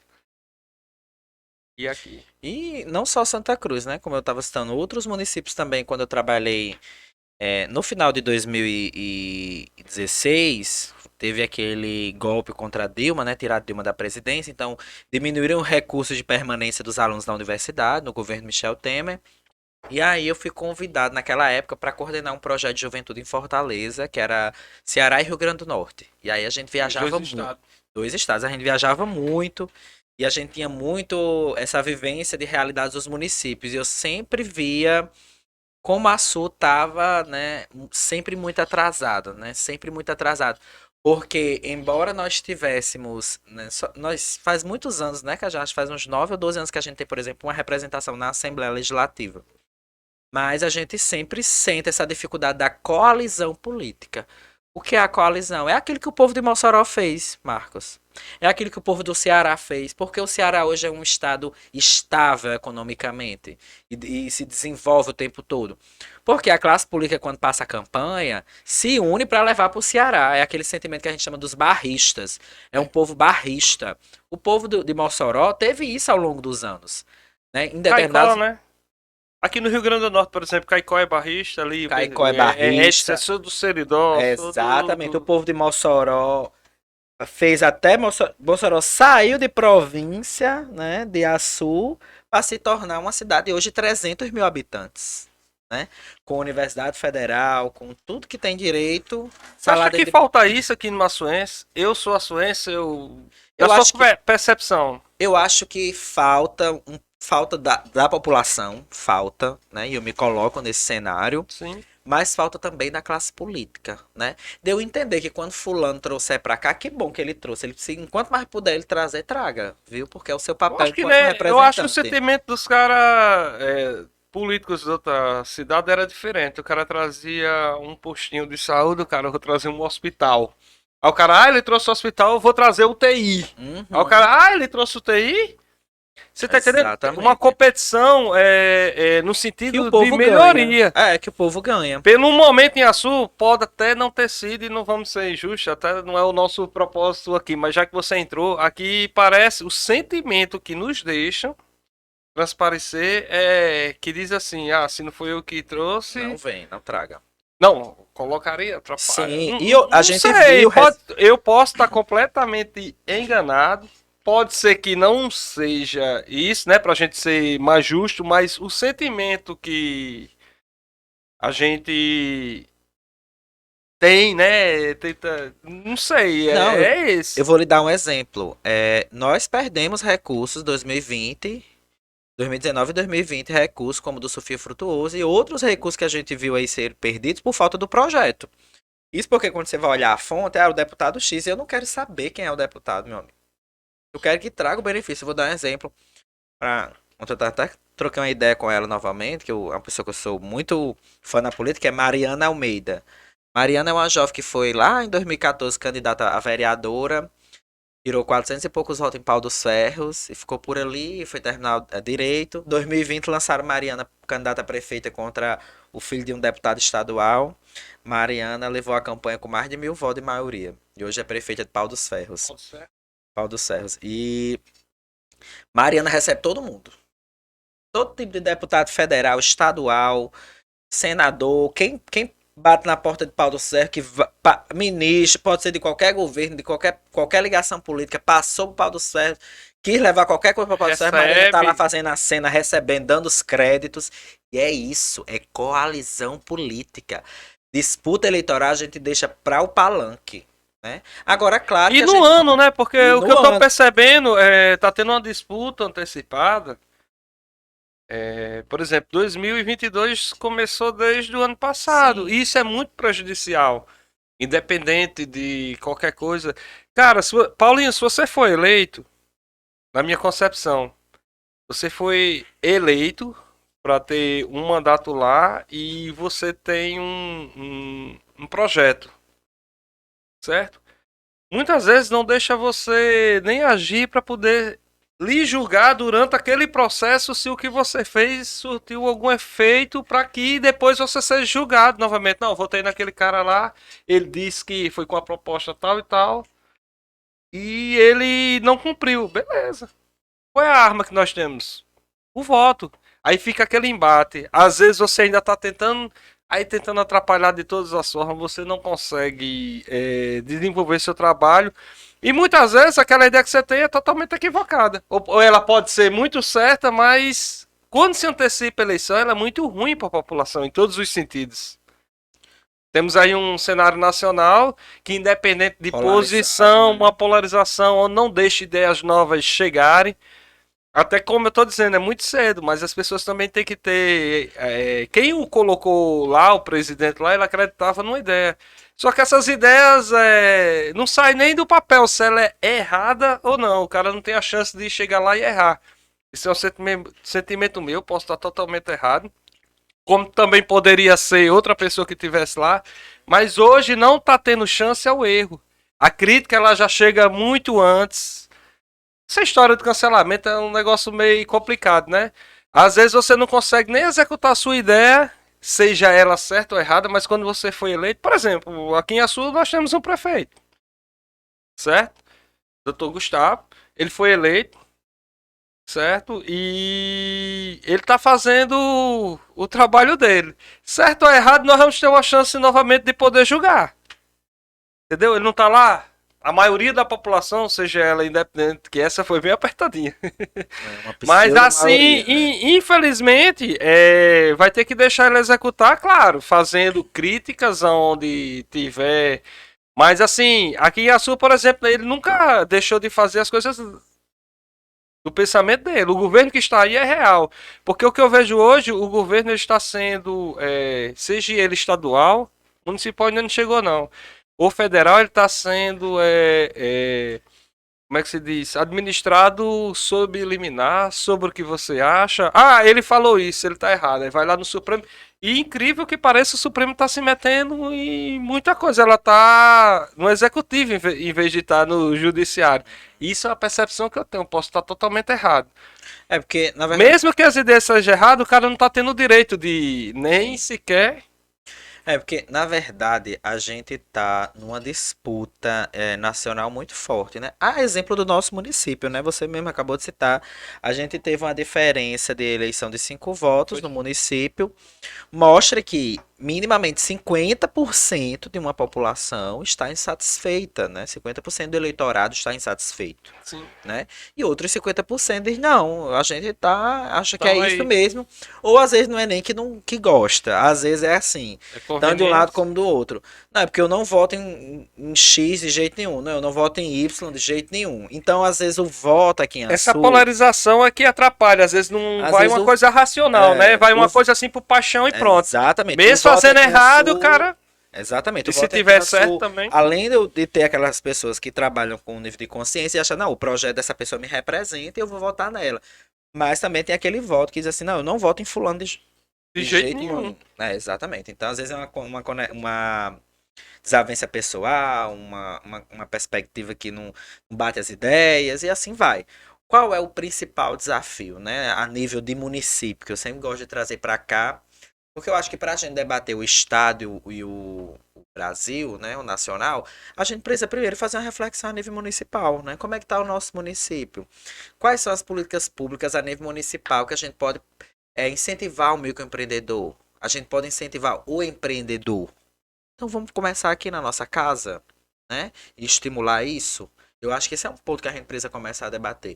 e aqui. E não só Santa Cruz, né? Como eu estava citando, outros municípios também, quando eu trabalhei no final de 2016, teve aquele golpe contra a Dilma, né? Tirar a Dilma da presidência, então diminuíram os recursos de permanência dos alunos da universidade, no governo Michel Temer. E aí eu fui convidado naquela época para coordenar um projeto de juventude em Fortaleza, que era Ceará e Rio Grande do Norte. E aí a gente Os dois viajava muito. estados. Dois estados, a gente viajava muito e a gente tinha muito essa vivência de realidades dos municípios. E eu sempre via como a Sul tava, né, sempre muito atrasado, né? Sempre muito atrasado. Porque, embora nós tivéssemos, né, nós faz muitos anos, né, que a gente faz uns 9 ou 12 anos que a gente tem, por exemplo, uma representação na Assembleia Legislativa. Mas a gente sempre sente essa dificuldade da coalizão política. O que é a coalizão? É aquilo que o povo de Mossoró fez, Marcos. É aquilo que o povo do Ceará fez. Porque o Ceará hoje é um estado estável economicamente e se desenvolve o tempo todo. Porque a classe política, quando passa a campanha, se une para levar para o Ceará. É aquele sentimento que a gente chama dos barristas. É um povo barrista. O povo de Mossoró teve isso ao longo dos anos. Né? Em Caicó, determinados. né? Aqui no Rio Grande do Norte, por exemplo, Caicó é barrista ali. Caicó é Edson, barrista. sou do Seridó, sou Exatamente. O do. povo de Mossoró fez até Mossoró saiu de província, né, de Açu, para se tornar uma cidade hoje de 300 mil habitantes. né? Com Universidade Federal, com tudo que tem direito. Você acha salário que de- falta isso aqui no Açuense? Eu sou açuense, Eu na sua acho que percepção. Eu acho que falta da população, falta, né? E eu me coloco nesse cenário, Sim. mas falta também da classe política, né? De eu entender que quando fulano trouxer pra cá, que bom que ele trouxe. Ele, se, enquanto mais puder ele trazer, traga, viu? Porque é o seu Eu papel acho que, enquanto né, eu acho que o representante. sentimento dos caras políticos da outra cidade era diferente. O cara trazia um postinho de saúde, o cara trazia um hospital. Aí o cara, ele trouxe o hospital, eu vou trazer o TI. Aí o Uhum, cara, ele trouxe o TI? Você tá entendendo? Uma exatamente. competição no Que o sentido de povo ganha. melhoria. É, que o povo ganha. Pelo momento em Açu, pode até não ter sido, e não vamos ser injustos, até não é o nosso propósito aqui, mas já que você entrou, aqui parece o sentimento que nos deixam transparecer que diz assim, se não foi eu que trouxe, Não vem, não traga. não, colocaria, atrapalha. Sim, Não, e não a gente sei, viu. eu posso estar completamente enganado, pode ser que não seja isso, né, pra gente ser mais justo, mas o sentimento que a gente tem, né? Tenta. Não sei, Não, é eu esse. vou lhe dar um exemplo. Nós perdemos recursos 2020, 2019 e 2020, recursos como do Sofia Frutuoso e outros recursos que a gente viu aí ser perdidos por falta do projeto. Isso porque quando você vai olhar a fonte, o deputado X, eu não quero saber quem é o deputado, meu amigo. Eu quero que traga o benefício. Eu vou dar um exemplo. Ontem eu até troquei uma ideia com ela novamente, que é uma pessoa que eu sou muito fã na política, é Mariana Almeida. Mariana é uma jovem que foi lá em 2014 candidata a vereadora, tirou 400 e poucos votos em Pau dos Ferros e ficou por ali, foi terminar direito. 2020 lançaram Mariana candidata a prefeita contra o filho de um deputado estadual. Mariana levou a campanha com mais de 1.000 votos de maioria. E hoje é prefeita de Pau dos Ferros. Pau dos Ferros. E Mariana recebe todo mundo. Todo tipo de deputado federal, estadual, senador, quem bate na porta de Pau do Ferro, ministro, pode ser de qualquer governo, de qualquer ligação política, passou por Pau do Ferro, quis levar qualquer coisa para Pau do Ferro, Mariana tá lá Recebe. fazendo a cena, recebendo, dando os créditos. E é isso, é coalizão política. Disputa eleitoral a gente deixa para o palanque, né? Agora, claro E que a no gente... ano, né? Porque E o que no eu tô ano, percebendo tá tendo uma disputa antecipada. Por exemplo, 2022 começou desde o ano passado. sim, E isso é muito prejudicial. Independente de qualquer coisa. Cara, Paulinho, se você for eleito, na minha concepção, você foi eleito para ter um mandato lá e você tem um projeto, certo? Muitas vezes não deixa você nem agir para poder lhe julgar durante aquele processo se o que você fez surtiu algum efeito para que depois você seja julgado novamente. Não, votei naquele cara lá, ele disse que foi com a proposta tal e tal e ele não cumpriu. Beleza. Qual é a arma que nós temos? O voto. Aí fica aquele embate. Às vezes você ainda está tentando atrapalhar de todas as formas, você não consegue desenvolver seu trabalho. E muitas vezes aquela ideia que você tem é totalmente equivocada. Ou ela pode ser muito certa, mas quando se antecipa a eleição, ela é muito ruim para a população, em todos os sentidos. Temos aí um cenário nacional que, independente de polarizado, posição, né? uma polarização, ou não deixa ideias novas chegarem. Até como eu tô dizendo, é muito cedo, mas as pessoas também têm que ter. Quem o colocou lá, o presidente lá, ele acreditava numa ideia. Só que essas ideias não saem nem do papel se ela é errada ou não. O cara não tem a chance de chegar lá e errar. Isso é um sentimento meu, posso estar totalmente errado. Como também poderia ser outra pessoa que estivesse lá. Mas hoje não está tendo chance ao erro. A crítica ela já chega muito antes. Essa história de cancelamento é um negócio meio complicado, né? Às vezes você não consegue nem executar a sua ideia, seja ela certa ou errada, mas quando você foi eleito, por exemplo, aqui em Açu nós temos um prefeito, certo? Dr. Gustavo, ele foi eleito, certo? E ele tá fazendo o trabalho dele. Certo ou errado, nós vamos ter uma chance novamente de poder julgar. Entendeu? Ele não tá lá a maioria da população, seja ela independente, que essa foi bem apertadinha. Uma Mas assim, pseudo-maioria, né? infelizmente, vai ter que deixar ela executar, claro, fazendo críticas aonde tiver. Mas assim, aqui em Açu, por exemplo, ele nunca deixou de fazer as coisas do pensamento dele. O governo que está aí é real. Porque o que eu vejo hoje, o governo está sendo, seja ele estadual, municipal ainda não chegou não. O federal ele está sendo, como é que se diz? Administrado sob liminar, sobre o que você acha. Ah, ele falou isso, ele está errado. Aí vai lá no Supremo. E incrível que pareça, o Supremo está se metendo em muita coisa. Ela está no executivo em vez de estar no judiciário. Isso é uma percepção que eu tenho. Posso estar totalmente errado. É porque, na verdade, Mesmo que as ideias sejam erradas, o cara não está tendo o direito de nem sequer. a gente tá numa disputa nacional muito forte, né? A exemplo do nosso município, né? Você mesmo acabou de citar. A gente teve uma diferença de eleição de 5 votos no município. Mostra que minimamente 50% de uma população está insatisfeita, né? 50% do eleitorado está insatisfeito, Sim. né? E outros 50% diz, não, a gente acha que Então é aí- isso mesmo. Ou às vezes não é nem que gosta, às vezes é assim, tanto de um lado como do outro. Não, é porque eu não voto em X de jeito nenhum, não, eu não voto em Y de jeito nenhum. Então, às vezes, o voto aqui em Essa Açu, polarização é que atrapalha. Às vezes não às vai vezes uma coisa racional, né? Vai uma coisa assim por paixão e pronto. exatamente. Mesmo O voto fazendo aqui em errado, Açu- o cara. Exatamente. E O se voto aqui tiver na certo Sul, também. além de ter aquelas pessoas que trabalham com um nível de consciência e acham, não, o projeto dessa pessoa me representa e eu vou votar nela. Mas também tem aquele voto que diz assim, não, eu não voto em fulano De jeito nenhum. Exatamente. Então, às vezes é uma desavença pessoal, uma perspectiva que não bate as ideias e assim vai. Qual é o principal desafio, né, a nível de município, que eu sempre gosto de trazer para cá, porque eu acho que para a gente debater o Estado e o Brasil, né, o nacional, a gente precisa primeiro fazer uma reflexão a nível municipal, né? Como é que está o nosso município? Quais são as políticas públicas a nível municipal que a gente pode incentivar o microempreendedor? A gente pode incentivar o empreendedor. Então vamos começar aqui na nossa casa, né? E estimular isso. Eu acho que esse é um ponto que a gente precisa começar a debater.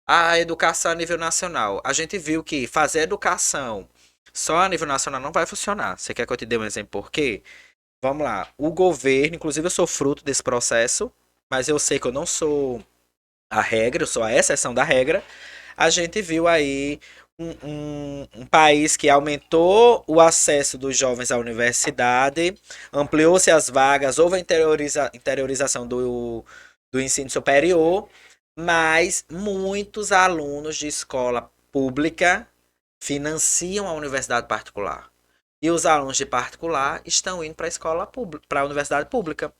A educação a nível nacional. A gente viu que fazer educação só a nível nacional não vai funcionar. Você quer que eu te dê um exemplo por quê? Vamos lá. O governo, inclusive eu sou fruto desse processo, mas eu sei que eu não sou a regra, eu sou a exceção da regra. A gente viu aí um país que aumentou o acesso dos jovens à universidade, ampliou-se as vagas, houve a interiorização do ensino superior, mas muitos alunos de escola pública financiam a universidade particular. E os alunos de particular estão indo para a escola pública, para a universidade pública.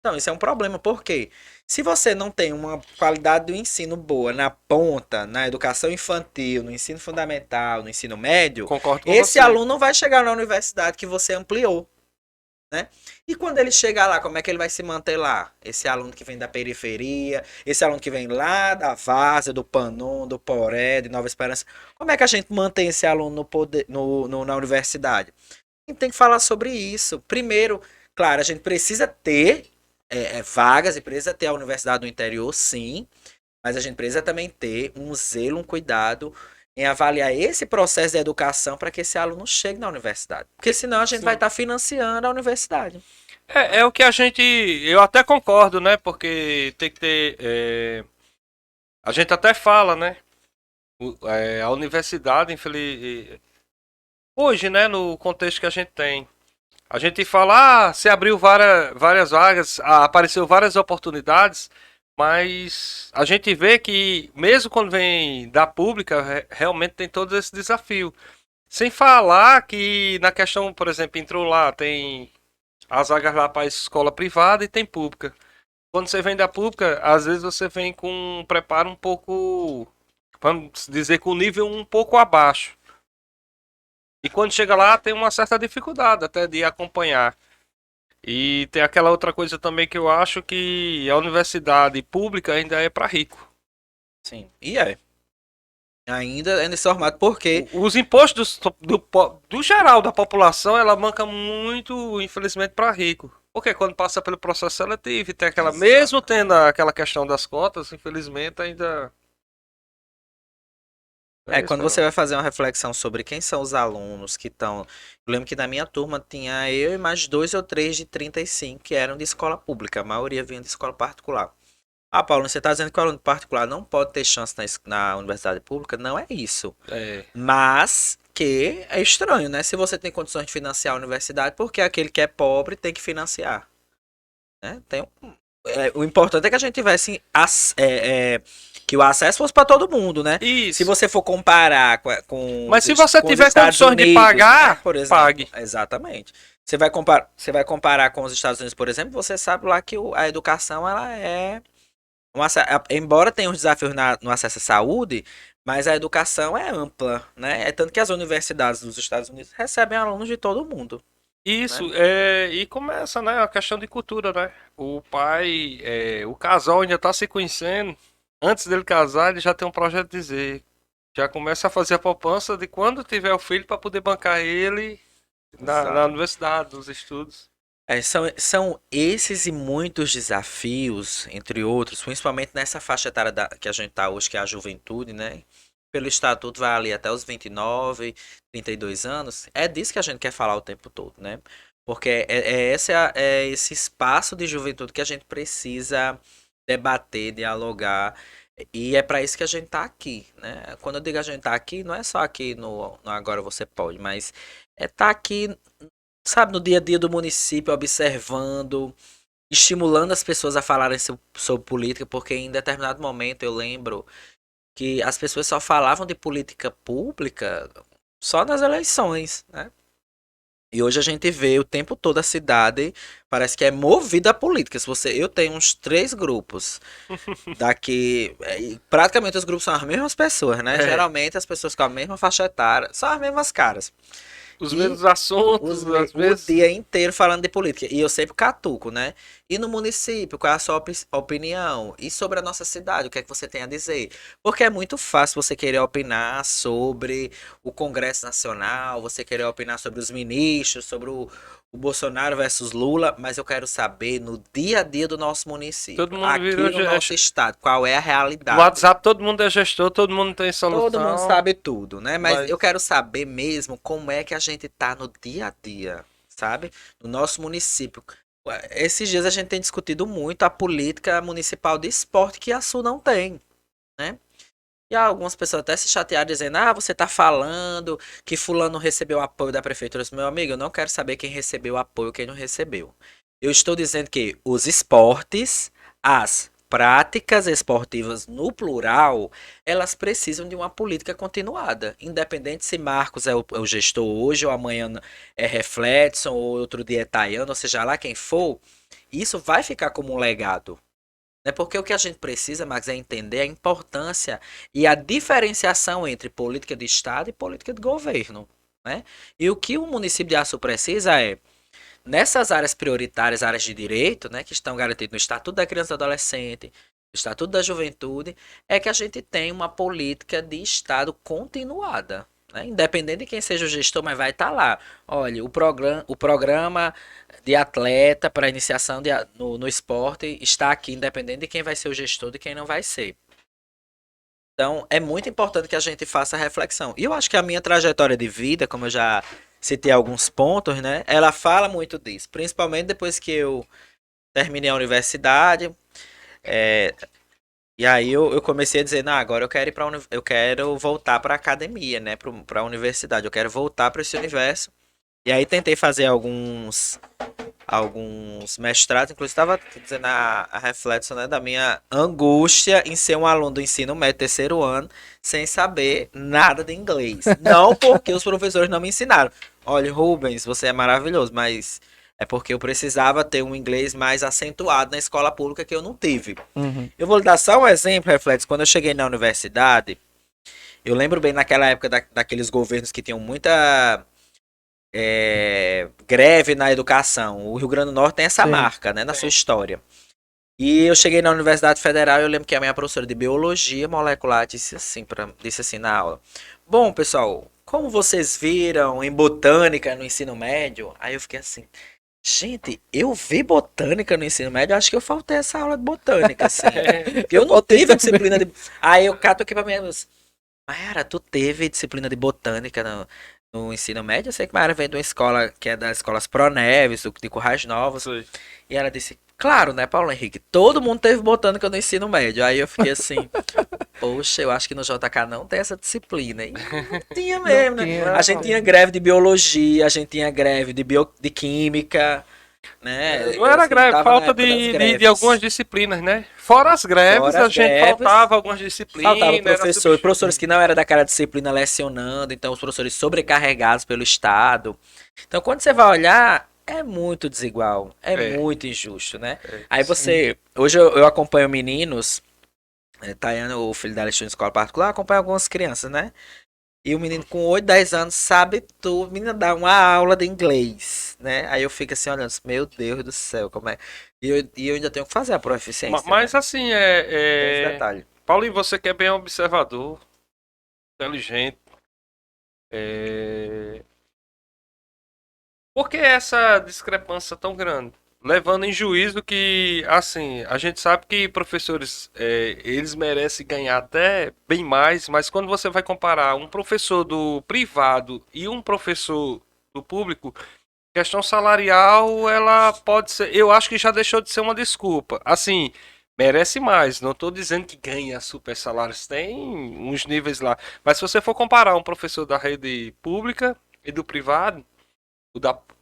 Então, isso é um problema, porque se você não tem uma qualidade do ensino boa na ponta, na educação infantil, no ensino fundamental, no ensino médio, Concordo com esse você. aluno não vai chegar na universidade que você ampliou, né? E quando ele chegar lá, como é que ele vai se manter lá? Esse aluno que vem da periferia, esse aluno que vem lá da Várzea, do Panon, do Poré, de Nova Esperança, como é que a gente mantém esse aluno na universidade? A gente tem que falar sobre isso. Primeiro, claro, a gente precisa ter vagas e precisa ter a universidade do interior, sim, mas a gente precisa também ter um zelo, um cuidado em avaliar esse processo de educação para que esse aluno chegue na universidade. Porque senão a gente Sim. vai estar financiando a universidade. É o que a gente. Eu até concordo, né? Porque tem que ter. A gente até fala, né? A universidade, hoje, né? No contexto que a gente tem. A gente fala, se abriu várias vagas, apareceu várias oportunidades, mas a gente vê que, mesmo quando vem da pública, realmente tem todo esse desafio. Sem falar que, na questão, por exemplo, entrou lá, tem as vagas lá para escola privada e tem pública. Quando você vem da pública, às vezes você vem com um preparo um pouco, vamos dizer, com um nível um pouco abaixo. E quando chega lá, tem uma certa dificuldade até de acompanhar. E tem aquela outra coisa também que eu acho que a universidade pública ainda é para rico. Sim. E ainda é nesse formato, porque Os impostos do geral da população, ela manca muito, infelizmente, para rico. Porque quando passa pelo processo seletivo e tem aquela. Exato. Mesmo tendo aquela questão das cotas, infelizmente ainda. É isso, Quando você mano. vai fazer uma reflexão sobre quem são os alunos que estão. Eu lembro que na minha turma tinha eu e mais dois ou três de 35 que eram de escola pública, a maioria vinha de escola particular. Ah, Paulo, você está dizendo que o aluno particular não pode ter chance na universidade pública? Não é isso. É. Mas que é estranho, né? Se você tem condições de financiar a universidade, porque aquele que é pobre tem que financiar, né? O importante é que a gente tivesse que o acesso fosse para todo mundo, né? Se Isso. você for comparar com Mas se você com os tiver Estados condições de Unidos, pagar, né, por exemplo, pague. exatamente. Você vai comparar com os Estados Unidos, por exemplo, você sabe lá que a educação ela é embora tenha os desafios no acesso à saúde, mas a educação é ampla, né? É tanto que as universidades dos Estados Unidos recebem alunos de todo mundo, né? Isso, e começa, né, a questão de cultura, né? O pai, o casal ainda tá se conhecendo. Antes dele casar, ele já tem um projeto de dizer. Já começa a fazer a poupança de quando tiver o filho para poder bancar ele na Exato. universidade, nos estudos. São esses e muitos desafios, entre outros, principalmente nessa faixa etária que a gente está hoje, que é a juventude, né? Pelo estatuto vai ali até os 29, 32 anos. É disso que a gente quer falar o tempo todo, né? Porque é esse espaço de juventude que a gente precisa debater, dialogar. E é para isso que a gente tá aqui, né? Quando eu digo a gente tá aqui, não é só aqui no Agora Você Pode, mas tá aqui, sabe, no dia a dia do município, observando, estimulando as pessoas a falarem sobre política, porque em determinado momento eu lembro que as pessoas só falavam de política pública só nas eleições, né? E hoje a gente vê o tempo todo a cidade parece que é movida a política. Eu tenho uns 3 grupos daqui, e praticamente os grupos são as mesmas pessoas, né? É, Geralmente as pessoas com a mesma faixa etária, são as mesmas caras. os E mesmos assuntos, às o vezes. dia inteiro falando de política. E eu sempre catuco, né? E no município, qual é a sua opinião? E sobre a nossa cidade, o que é que você tem a dizer? Porque é muito fácil você querer opinar sobre o Congresso Nacional, você querer opinar sobre os ministros, sobre o Bolsonaro versus Lula, mas eu quero saber no dia a dia do nosso município, Todo mundo aqui virou no nosso estado, qual é a no realidade. WhatsApp, todo mundo é gestor, todo mundo tem Todo mundo solução. sabe tudo, né? Mas eu Mas quero saber mesmo como é que a gente tá no dia a dia, sabe? No nosso município. Esses dias a gente tem discutido muito a política municipal de esporte que a Sul não tem, né? E algumas pessoas até se chatearam dizendo: ah, você tá falando que fulano recebeu apoio da prefeitura. Meu amigo, eu não quero saber quem recebeu apoio e quem não recebeu. Eu estou dizendo que os esportes, as práticas esportivas no plural, elas precisam de uma política continuada. Independente se Marcos é o gestor hoje, ou amanhã é Refletson, ou outro dia é Tayano, ou seja lá quem for, isso vai ficar como um legado. Né? Porque o que a gente precisa, Max, é entender a importância e a diferenciação entre política de Estado e política de governo. Né? E o que o município de Açu precisa é, nessas áreas prioritárias, áreas de direito, né, que estão garantidas no Estatuto da Criança e do Adolescente, no Estatuto da Juventude, é que a gente tenha uma política de Estado continuada. Né? Independente de quem seja o gestor, mas vai estar lá. Olha, o programa de atleta para iniciação no esporte está aqui, independente de quem vai ser o gestor e de quem não vai ser. Então, é muito importante que a gente faça a reflexão. E eu acho que a minha trajetória de vida, como eu já citei alguns pontos, né? Ela fala muito disso. Principalmente depois que eu terminei a universidade. é, e aí eu comecei a dizer, não, agora eu quero ir eu quero voltar para a academia, né? Para a universidade. Eu quero voltar para esse universo. E aí tentei fazer alguns mestrados, inclusive estava dizendo a reflexão, né, da minha angústia em ser um aluno do ensino médio, terceiro ano, sem saber nada de inglês. Não porque os professores não me ensinaram. Olha, Rubens, você é maravilhoso, mas é porque eu precisava ter um inglês mais acentuado na escola pública que eu não tive. Uhum. Eu vou lhe dar só um exemplo, Reflex. Quando eu cheguei na universidade, eu lembro bem naquela época daqueles governos que tinham muita greve na educação. O Rio Grande do Norte tem essa Sim. marca, né, na sua Sim. história. E eu cheguei na Universidade Federal e eu lembro que a minha professora de biologia molecular disse assim na aula: bom, pessoal, como vocês viram em botânica no ensino médio? Aí eu fiquei assim, Gente, eu vi botânica no ensino médio, eu acho que eu faltei essa aula de botânica, assim. Porque eu não faltei tive a também. disciplina de. Aí eu cato aqui pra mim, Mayara, tu teve disciplina de botânica no ensino médio? Eu sei que Mayara vem de uma escola que é das escolas Proneves, de Currais Novos. Sei. E ela disse, claro, né, Paulo Henrique? Todo mundo teve botânica no ensino médio. Aí eu fiquei assim, poxa, eu acho que no JK não tem essa disciplina. E não tinha Não mesmo, né? tinha, Não A era, gente não. tinha greve de biologia, a gente tinha greve de química, né? Não era Assim, greve, tava na falta época das de algumas greves. disciplinas, né? Fora as greves, Fora a as gente greves, faltava algumas faltava disciplinas, era professor, professores substituído. que não era daquela disciplina lecionando, então os professores sobrecarregados pelo Estado. Então, quando você vai olhar, é muito desigual, é É, muito injusto, né? é. Aí sim. você, hoje eu acompanho meninos, Tayane, o filho dela estuda em escola particular, acompanha algumas crianças, né? E o menino com 8 10 anos sabe tudo, o menino dá uma aula de inglês, né? Aí eu fico assim olhando, meu Deus do céu, como é? E eu ainda tenho que fazer a proficiência, né? Mas assim, Tem esse detalhe. Paulinho, você que é bem observador, inteligente. É... Por que essa discrepância tão grande? Levando em juízo que, assim, a gente sabe que professores, eles merecem ganhar até bem mais, mas quando você vai comparar um professor do privado e um professor do público, questão salarial, ela pode ser, eu acho que já deixou de ser uma desculpa. Assim, merece mais, não estou dizendo que ganha super salários, tem uns níveis lá, mas se você for comparar um professor da rede pública e do privado,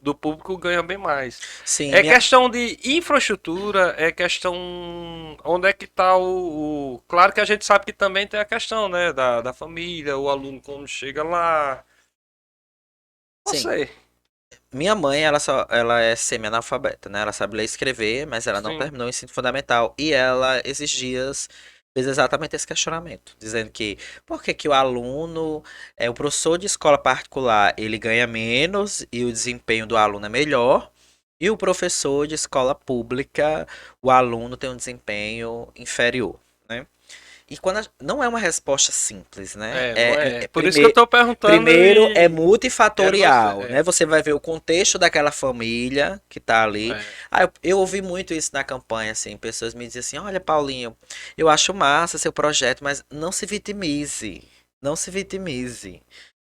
do público ganha bem mais. Sim, É minha, questão de infraestrutura, é questão onde é que está Claro que a gente sabe que também tem a questão, né, da família, o aluno quando chega lá. Não sim, sei. minha mãe, ela é semi-analfabeta, né? Ela sabe ler e escrever, mas ela não Sim. terminou o ensino fundamental. E ela, esses dias, fez exatamente esse questionamento, dizendo que por que que o aluno, o professor de escola particular, ele ganha menos e o desempenho do aluno é melhor, e o professor de escola pública, o aluno tem um desempenho inferior, né? E não é uma resposta simples, né? Não é. Por isso que eu Primeiro, estou perguntando primeiro é e quero você. multifatorial, né? Você vai ver o contexto daquela família que tá ali. É. Ah, eu ouvi muito isso na campanha, assim, pessoas me diziam assim, olha, Paulinho, eu acho massa seu projeto, mas não se vitimize. Não se vitimize.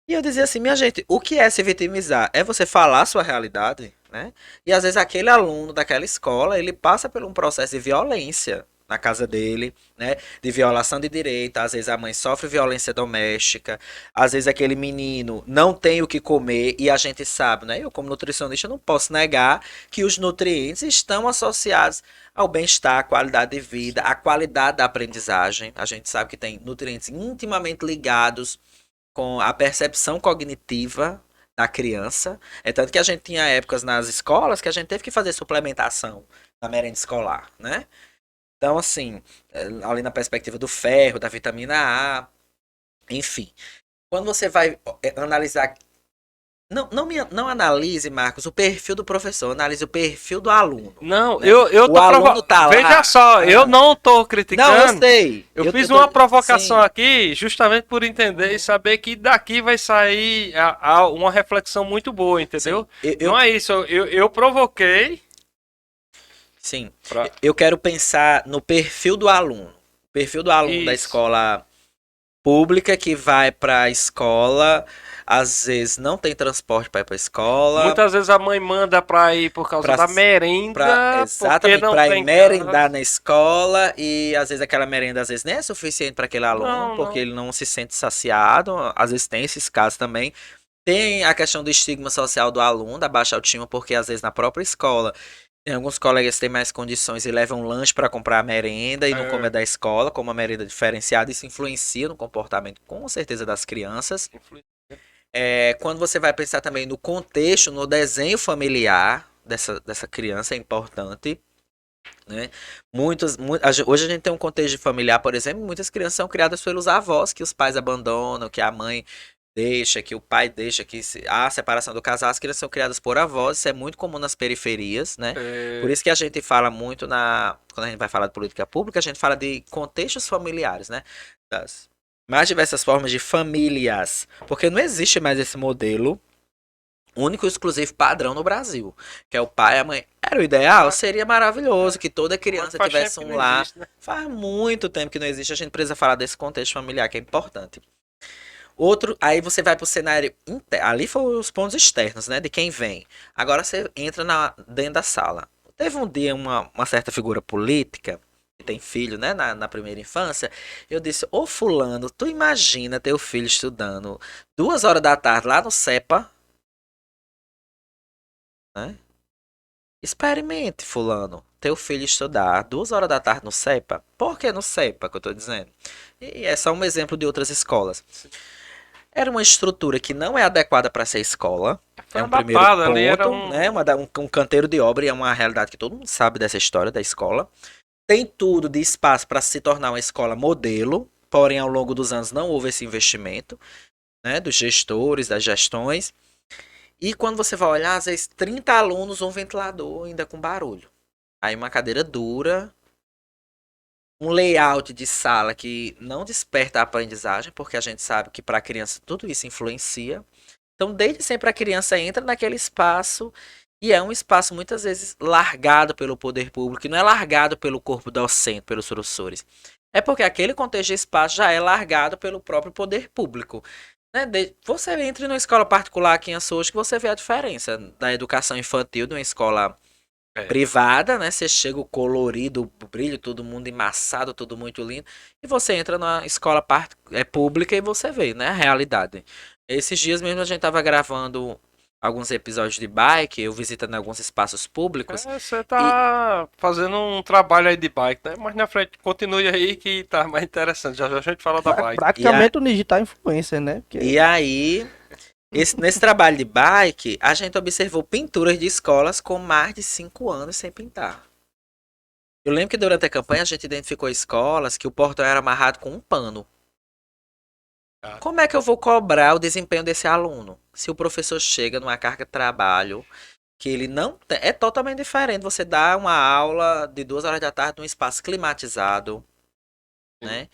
E eu dizia assim, minha gente, o que é se vitimizar? É você falar a sua realidade, né? E às vezes aquele aluno daquela escola, ele passa por um processo de violência na casa dele, né? De violação de direito, às vezes a mãe sofre violência doméstica, às vezes aquele menino não tem o que comer e a gente sabe, né? Eu como nutricionista não posso negar que os nutrientes estão associados ao bem-estar, à qualidade de vida, à qualidade da aprendizagem. A gente sabe que tem nutrientes intimamente ligados com a percepção cognitiva da criança. É tanto que a gente tinha épocas nas escolas que a gente teve que fazer suplementação na merenda escolar, né? Então, assim, ali na perspectiva do ferro, da vitamina A, enfim. Quando você vai analisar. Não analise, Marcos, o perfil do professor, analise o perfil do aluno, Não, né? eu O tô aluno tá Veja lá. só, eu Ah, não tô não, eu criticando. sei. Eu Eu fiz tô. uma provocação Sim. aqui justamente por entender e saber que daqui vai sair uma reflexão muito boa, Sim. entendeu? Não é isso, eu provoquei Sim. pra Eu quero pensar no perfil do aluno. O perfil do aluno da isso. escola pública que vai para a escola, às vezes não tem transporte para ir para a escola, Muitas vezes a mãe manda pra ir por causa para da merenda, porque exatamente não para ir tem casa. merendar na escola e às vezes aquela merenda às vezes nem é suficiente para aquele aluno, Não, porque não. ele não se sente saciado. Às vezes tem esses casos também. Tem a questão do estigma social do aluno, da baixa autoestima, porque às vezes na própria escola tem alguns colegas que têm mais condições e levam lanche para comprar a merenda e não comem É, da escola, como a merenda diferenciada. Isso influencia no comportamento, com certeza, das crianças. Quando você vai pensar também no contexto, no desenho familiar dessa criança, é importante, né? Hoje a gente tem um contexto familiar, por exemplo, muitas crianças são criadas pelos avós, que os pais abandonam, que a mãe deixa, que o pai deixa, há a separação do casal, as crianças são criadas por avós, isso é muito comum nas periferias, né? Por é, isso que a gente fala muito quando a gente vai falar de política pública, a gente fala de contextos familiares, né? Das mais diversas formas de famílias, porque não existe mais esse modelo único e exclusivo padrão no Brasil, que é o pai e a mãe. Era o ideal? Seria maravilhoso que toda criança Faz tivesse tempo que um não lar. existe, né? Faz muito tempo que não existe, a gente precisa falar desse contexto familiar que é importante. Outro, aí você vai pro cenário ali foram os pontos externos, né, de quem vem. Agora você entra dentro da sala. Teve um dia uma certa figura política que tem filho, né, na primeira infância. Eu disse, ô fulano, tu imagina teu filho estudando 2 horas da tarde lá no CEPA, né? Experimente, fulano, teu filho estudar 2 horas da tarde no CEPA. Por que no CEPA que eu tô dizendo? E é só um exemplo de outras escolas. Era uma estrutura que não é adequada para ser escola. Foi É um primeiro adaptado ali, era ponto, né? Um canteiro de obra e é uma realidade que todo mundo sabe dessa história da escola. Tem tudo de espaço para se tornar uma escola modelo, porém ao longo dos anos não houve esse investimento, né? Dos gestores, das gestões. E quando você vai olhar, às vezes 30 alunos, um ventilador ainda com barulho. Aí uma cadeira dura, um layout de sala que não desperta a aprendizagem, porque a gente sabe que para a criança tudo isso influencia. Então, desde sempre a criança entra naquele espaço e é um espaço muitas vezes largado pelo poder público, e não é largado pelo corpo docente, pelos professores. É porque aquele contexto de espaço já é largado pelo próprio poder público. Né? Você entra numa escola particular aqui em Açores que você vê a diferença da educação infantil de uma escola É. privada, né? Você chega o colorido, o brilho, todo mundo embaçado, tudo muito lindo. E você entra na escola pública e você vê, né? A realidade. Esses dias mesmo a gente tava gravando alguns episódios de bike, eu visitando alguns espaços públicos. Você E, tá fazendo um trabalho aí de bike, né? Mas na frente, continue aí que tá mais interessante. Já já a gente fala da bike. e, a, Praticamente um digital influencer, né? Porque e aí, nesse trabalho de bike, a gente observou pinturas de escolas com mais de 5 anos sem pintar. Eu lembro que durante a campanha a gente identificou escolas que o portão era amarrado com um pano. Ah. Como é que eu vou cobrar o desempenho desse aluno? Se o professor chega numa carga de trabalho que ele não tem, é totalmente diferente. Você dá uma aula de 2 horas da tarde num espaço climatizado, né?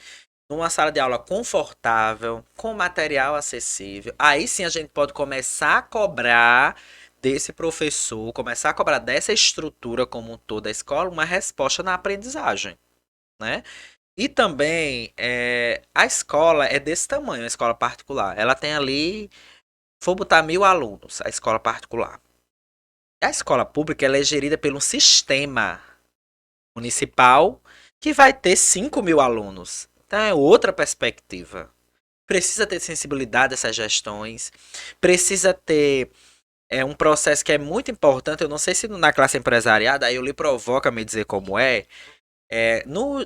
Numa sala de aula confortável, com material acessível. Aí sim a gente pode começar a cobrar desse professor, começar a cobrar dessa estrutura como um todo da escola, uma resposta na aprendizagem, né? E também, a escola é desse tamanho, a escola particular. Ela tem ali, vou botar 1.000 alunos, a escola particular. A escola pública ela é gerida por um sistema municipal que vai ter 5.000 alunos. Então é outra perspectiva. Precisa ter sensibilidade dessas gestões, precisa ter um processo que é muito importante. Eu não sei se na classe empresariada, aí eu lhe provoca a me dizer como é.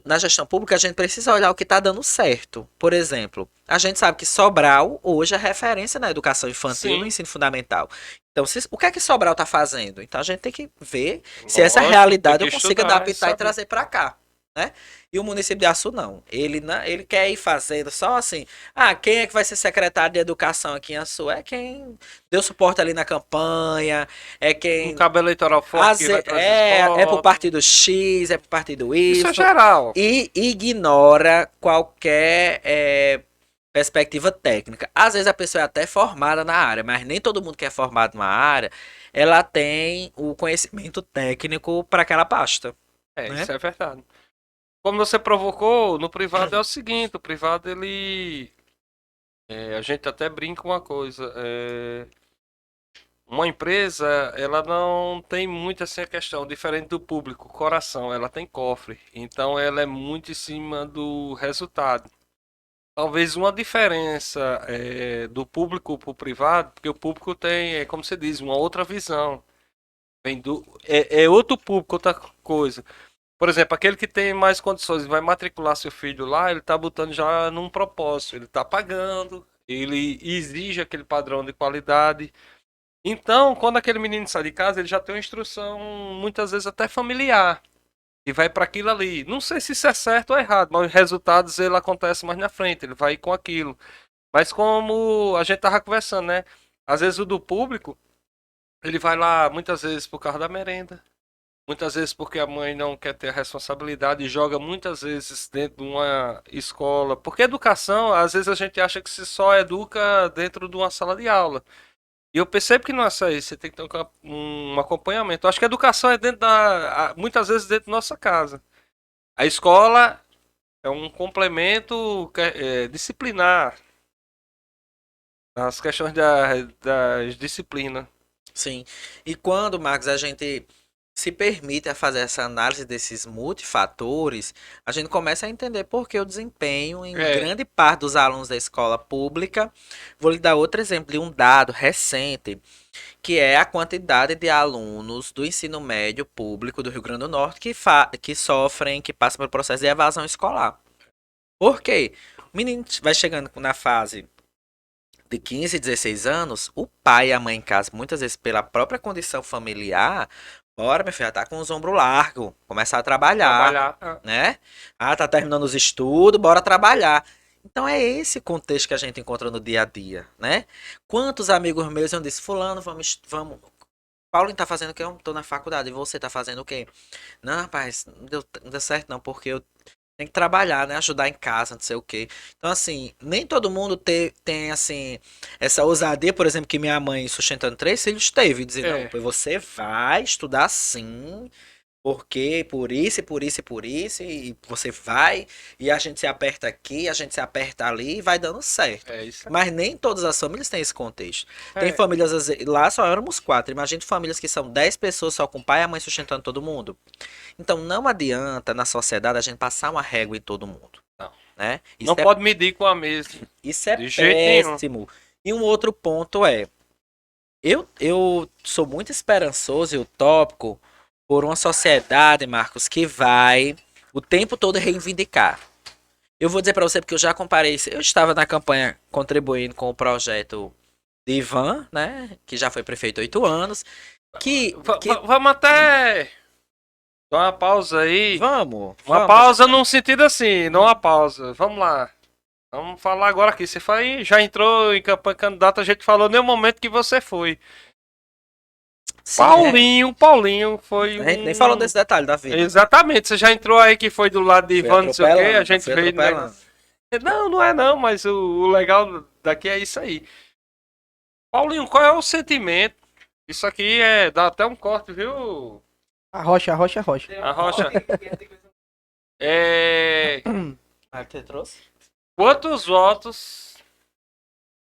Na gestão pública, a gente precisa olhar o que está dando certo. Por exemplo, a gente sabe que Sobral hoje é referência na educação infantil e no Sim. ensino fundamental. Então, o que é que Sobral está fazendo? Então, a gente tem que ver se essa Lógico, realidade tem eu que consigo estudar adaptar e saber. trazer para cá. Né? E o município de Açu não. Ele quer ir fazendo só assim. Ah, quem é que vai ser secretário de educação aqui em Açu? É quem deu suporte ali na campanha, é Um quem cabo eleitoral forte que vai trazer é pro votos. partido X, é pro partido Isso Y, é geral. e ignora qualquer perspectiva técnica. Às vezes a pessoa é até formada na área, mas nem todo mundo que é formado na área, ela tem o conhecimento técnico para aquela pasta, né? Isso é verdade. Como você provocou, no privado é o seguinte, o privado ele... a gente até brinca uma coisa. Uma empresa, ela não tem muito assim a questão, diferente do público, coração, ela tem cofre. Então ela é muito em cima do resultado. Talvez uma diferença do público para o privado, porque o público tem, como você diz, uma outra visão. É outro público, outra coisa. Por exemplo, aquele que tem mais condições e vai matricular seu filho lá, ele está botando já num propósito, ele está pagando, ele exige aquele padrão de qualidade. Então, quando aquele menino sai de casa, ele já tem uma instrução, muitas vezes até familiar, e vai para aquilo ali. Não sei se isso é certo ou errado, mas os resultados ele acontece mais na frente, ele vai com aquilo. Mas como a gente tava conversando, né? Às vezes o do público, ele vai lá muitas vezes por causa da merenda, muitas vezes porque a mãe não quer ter a responsabilidade e joga muitas vezes dentro de uma escola. Porque educação, às vezes a gente acha que se só educa dentro de uma sala de aula. E eu percebo que não é só isso, você tem que ter um acompanhamento. Eu acho que a educação é dentro muitas vezes dentro da nossa casa. A escola é um complemento disciplinar nas questões das disciplinas. Sim. E quando, Marcos, a gente se permite a fazer essa análise desses multifatores, a gente começa a entender por que o desempenho em É, grande parte dos alunos da escola pública. Vou lhe dar outro exemplo de um dado recente, que é a quantidade de alunos do ensino médio público do Rio Grande do Norte que sofrem, que passam pelo processo de evasão escolar. Por quê? O menino vai chegando na fase de 15, 16 anos, o pai e a mãe em casa, muitas vezes pela própria condição familiar, bora, meu filho, já tá com os ombros largos, começar a trabalhar, trabalhar. né? Ah, tá terminando os estudos, bora trabalhar. Então é esse contexto que a gente encontra no dia a dia, né? Quantos amigos meus eu disse, fulano, vamos. Paulo tá fazendo o quê? Eu tô na faculdade. E você tá fazendo o quê? Não, rapaz, não deu certo não, porque eu tenho que trabalhar, né? Ajudar em casa, não sei o quê. Então, assim, nem todo mundo tem, assim, essa ousadia, por exemplo, que minha mãe, sustentando 3 filhos, teve. Dizer, não, É, pois você vai estudar sim, porque por isso, e por isso, e por isso, e você vai, e a gente se aperta aqui, a gente se aperta ali, e vai dando certo. é isso. Mas nem todas as famílias têm esse contexto. Tem É, famílias, lá só éramos 4. Imagina famílias que são 10 pessoas só com o pai e a mãe sustentando todo mundo. Então não adianta na sociedade a gente passar uma régua em todo mundo, não. né? Não pode medir com a mesma. Isso é De jeito nenhum. péssimo. E um outro ponto é, eu sou muito esperançoso e utópico por uma sociedade, Marcos, que vai o tempo todo reivindicar. Eu vou dizer para você porque eu já comparei isso. Eu estava na campanha contribuindo com o projeto de Ivan, né, que já foi prefeito há 8 anos, que Vamos até dar uma pausa aí. vamos, Uma vamos. pausa num sentido assim, não uma pausa. Vamos lá. Vamos falar agora aqui. Você foi, já entrou em campanha candidata, a gente falou nem o momento que você foi. Sim, Paulinho foi a gente nem falou desse detalhe da vida. Exatamente, você já entrou aí que foi do lado de Fui Ivan, não sei o quê, a atropelando, gente fui veio no atropelando. negócio. Não, não é não, mas o legal daqui é isso aí. Paulinho, qual é o sentimento? Isso aqui dá até um corte, viu? A rocha, a rocha, a rocha. A rocha. É, Ah, que você trouxe? quantos votos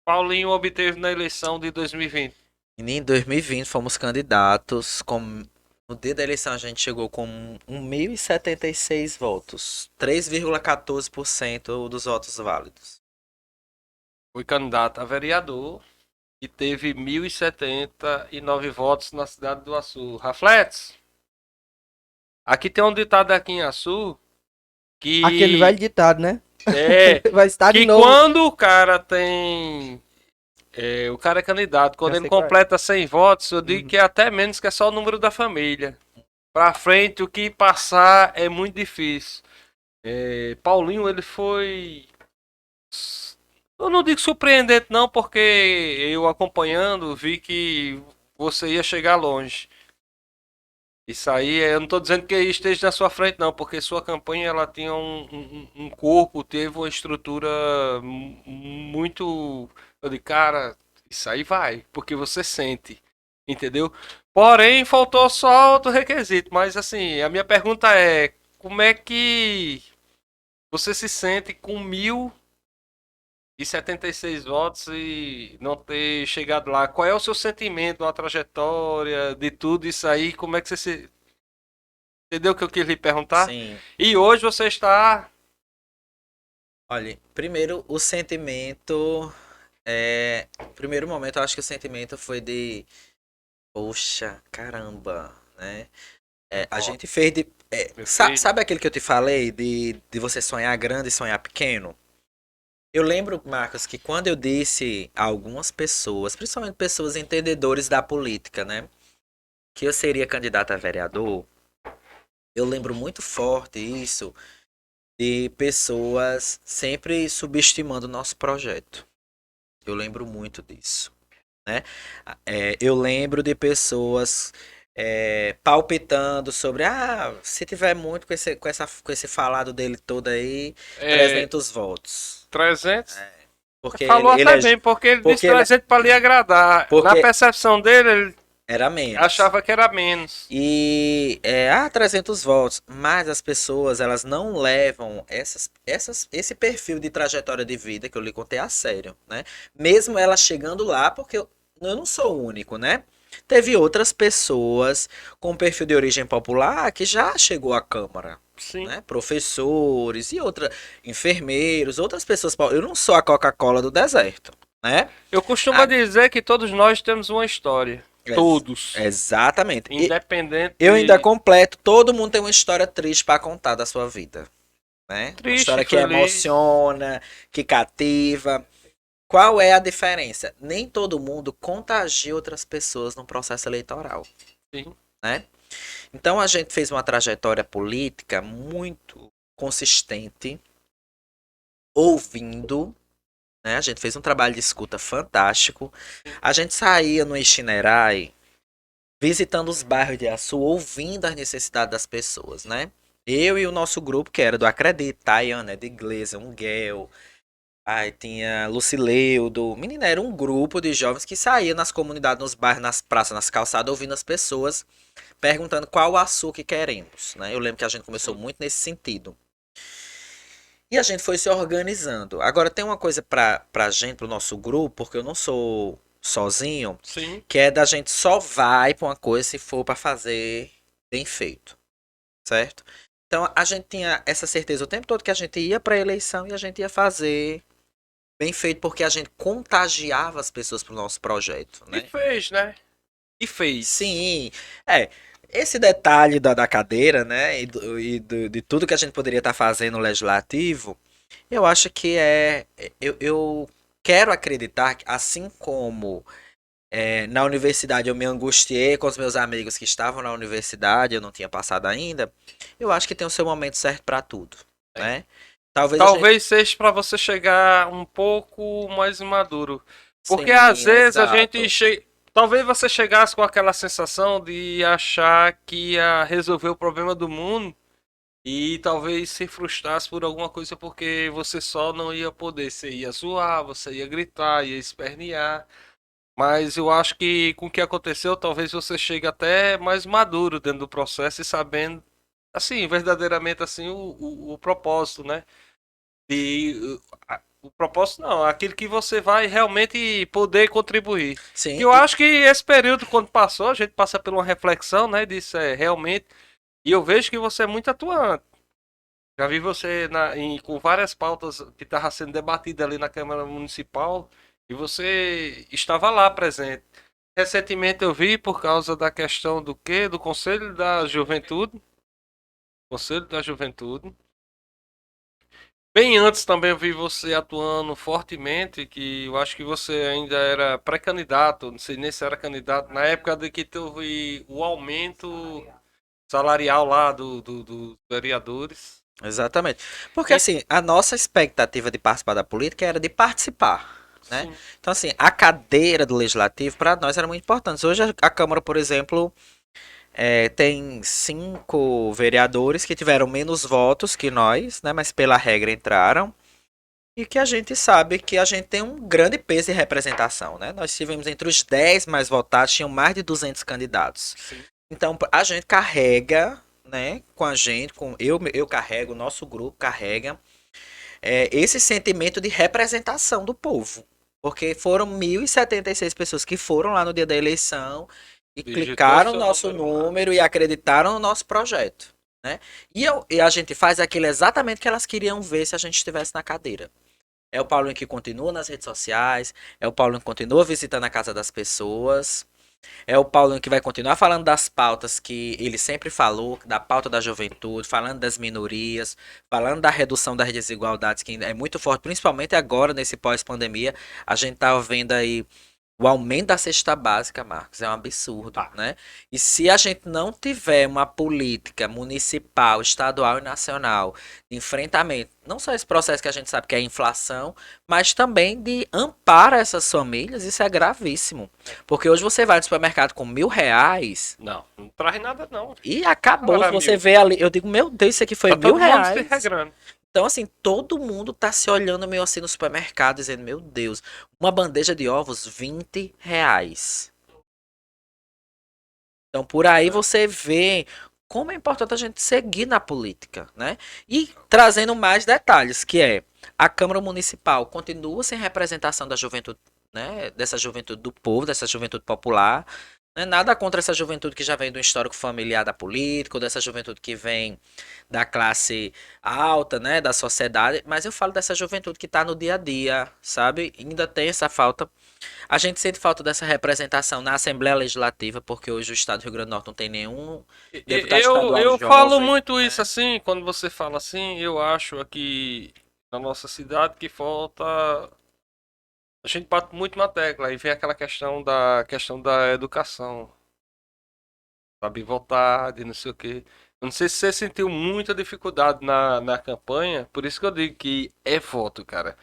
Paulinho obteve na eleição de 2020? E em 2020 fomos candidatos. No dia da eleição a gente chegou com 1.076 votos. 3,14% dos votos válidos. Foi candidato a vereador e teve 1.079 votos na cidade do Açu. Rafletes, aqui tem um ditado aqui em Açu que Aquele velho ditado, né? é Vai estar de que novo. quando o cara o cara é candidato, quando Já ele sei qual é. completa 100 votos, eu digo Uhum. que é até menos, que é só o número da família. Pra frente, o que passar é muito difícil. Paulinho, ele foi. Eu não digo surpreendente, não, porque eu acompanhando vi que você ia chegar longe. Isso aí, eu não tô dizendo que esteja na sua frente, não, porque sua campanha ela tinha um corpo, teve uma estrutura muito. Eu digo, cara, isso aí vai, porque você sente, entendeu? Porém, faltou só outro requisito, mas assim, a minha pergunta é: como é que você se sente com 1.076 votos e não ter chegado lá? Qual é o seu sentimento, a trajetória de tudo isso aí? Como é que você se. Entendeu o que eu quis lhe perguntar? Sim. E hoje você está. Olha, primeiro o sentimento. Primeiro momento, eu acho que o sentimento foi de. Poxa, caramba, né? A gente fez de. Meu filho. Sabe aquele que eu te falei de você sonhar grande e sonhar pequeno? Eu lembro, Marcos, que quando eu disse a algumas pessoas, principalmente pessoas entendedores da política, né, que eu seria candidato a vereador, eu lembro muito forte isso de pessoas sempre subestimando o nosso projeto. Eu lembro muito disso, né? Eu lembro de pessoas palpitando sobre, se tiver muito com esse falado dele todo aí, É, 300 votos. 300? Porque Falou ele até bem, porque ele disse porque pra ele- gente pra lhe agradar. Porque- Na percepção dele, ele era menos. achava que era menos. E 300 volts, mas as pessoas elas não levam esse perfil de trajetória de vida que eu lhe contei a sério, né? Mesmo ela chegando lá, porque eu não sou o único, né? Teve outras pessoas com perfil de origem popular que já chegou à Câmara, Sim. né? Professores e enfermeiros, outras pessoas. Eu não sou a Coca-Cola do deserto, né? Eu costumo dizer que todos nós temos uma história. Todos. Exatamente. Independente. Eu ainda completo, todo mundo tem uma história triste pra contar da sua vida, né? Uma Triste, história que feliz. emociona, que cativa. Qual é a diferença? Nem todo mundo contagia outras pessoas no processo eleitoral, Sim. né? Então a gente fez uma trajetória política muito consistente, ouvindo, né? A gente fez um trabalho de escuta fantástico. A gente saía no itinerário visitando os bairros de Açu, ouvindo as necessidades das pessoas, né? Eu e o nosso grupo, que era do Acredita, Tayana, Edglesa, Unguel, aí tinha Lucileudo, menina, era um grupo de jovens que saía nas comunidades, nos bairros, nas praças, nas calçadas, ouvindo as pessoas, perguntando qual o Açu que queremos, né? Eu lembro que a gente começou muito nesse sentido. E a gente foi se organizando. Agora tem uma coisa pra gente, pro nosso grupo, porque eu não sou sozinho, Sim. que é da gente só vai pra uma coisa se for pra fazer bem feito, certo? Então a gente tinha essa certeza o tempo todo que a gente ia pra eleição e a gente ia fazer bem feito porque a gente contagiava as pessoas pro nosso projeto, E né? fez, né? E fez. Sim, esse detalhe da cadeira, né, de tudo que a gente poderia estar fazendo no legislativo, eu acho que eu quero acreditar que, assim como na universidade eu me angustiei com os meus amigos que estavam na universidade, eu não tinha passado ainda, eu acho que tem o seu momento certo para tudo, né? Talvez seja para você chegar um pouco mais maduro. Porque Sim, às vezes a exato. gente. Talvez você chegasse com aquela sensação de achar que ia resolver o problema do mundo e talvez se frustrasse por alguma coisa porque você só não ia poder. Você ia zoar, você ia gritar, ia espernear. Mas eu acho que com o que aconteceu, talvez você chegue até mais maduro dentro do processo e sabendo, assim, verdadeiramente assim, o propósito, né? O propósito não, aquilo que você vai realmente poder contribuir. Sim, E eu acho que esse período, quando passou, a gente passa por uma reflexão, né? Disso realmente. E eu vejo que você é muito atuante. Já vi você com várias pautas que estavam sendo debatidas ali na Câmara Municipal e você estava lá presente. Recentemente eu vi por causa da questão do quê? Do Conselho da Juventude. Conselho da Juventude. Bem antes também eu vi você atuando fortemente, que eu acho que você ainda era pré-candidato, não sei nem se era candidato, na época de que teve o aumento salarial lá dos vereadores. exatamente. Porque assim, a nossa expectativa de participar da política era de participar, né? Sim. Então assim, a cadeira do legislativo para nós era muito importante. Hoje a Câmara, por exemplo, tem 5 vereadores que tiveram menos votos que nós, né? Mas pela regra entraram. E que a gente sabe que a gente tem um grande peso de representação, né? Nós tivemos entre os 10 mais votados, tinham mais de 200 candidatos. Sim. Então a gente carrega, né, com a gente, eu carrego, o nosso grupo carrega esse sentimento de representação do povo. Porque foram 1.076 pessoas que foram lá no dia da eleição e Digitou clicaram no seu nosso número lá. número e acreditaram no nosso projeto, né? E a gente faz aquilo exatamente que elas queriam ver se a gente estivesse na cadeira. É o Paulinho que continua nas redes sociais, é o Paulinho que continua visitando a casa das pessoas, é o Paulinho que vai continuar falando das pautas que ele sempre falou, da pauta da juventude, falando das minorias, falando da redução das desigualdades, que é muito forte, principalmente agora, nesse pós-pandemia. A gente tá vendo aí o aumento da cesta básica, Marcos, é um absurdo, né? E se a gente não tiver uma política municipal, estadual e nacional de enfrentamento, não só esse processo que a gente sabe que é a inflação, mas também de amparo a essas famílias, isso é gravíssimo. Porque hoje você vai no supermercado com R$ 1.000 Não traz nada não. e acabou. Agora, Se você mil. vê ali, eu digo, meu Deus, isso aqui foi Tá todo mundo se R$ 1.000. regrando. Então, assim, todo mundo tá se olhando meio assim no supermercado, dizendo, meu Deus, uma bandeja de ovos, R$ 20. Então, por aí você vê como é importante a gente seguir na política, né? E trazendo mais detalhes, que é a Câmara Municipal continua sem representação da juventude, né? Dessa juventude do povo, dessa juventude popular. Né? Nada contra essa juventude que já vem do histórico familiar da política, ou dessa juventude que vem da classe alta, né? Da sociedade, mas eu falo dessa juventude que está no dia a dia, sabe? Ainda tem essa falta. A gente sente falta dessa representação na Assembleia Legislativa, porque hoje o Estado do Rio Grande do Norte não tem nenhum deputado estadual Eu falo jovem, muito isso né? assim, quando você fala assim, eu acho aqui na nossa cidade que falta. A gente bate muito na tecla e vem aquela questão da educação, sabe, votar, de não sei o quê. Eu não sei se você sentiu muita dificuldade na campanha, por isso que eu digo que é voto, cara.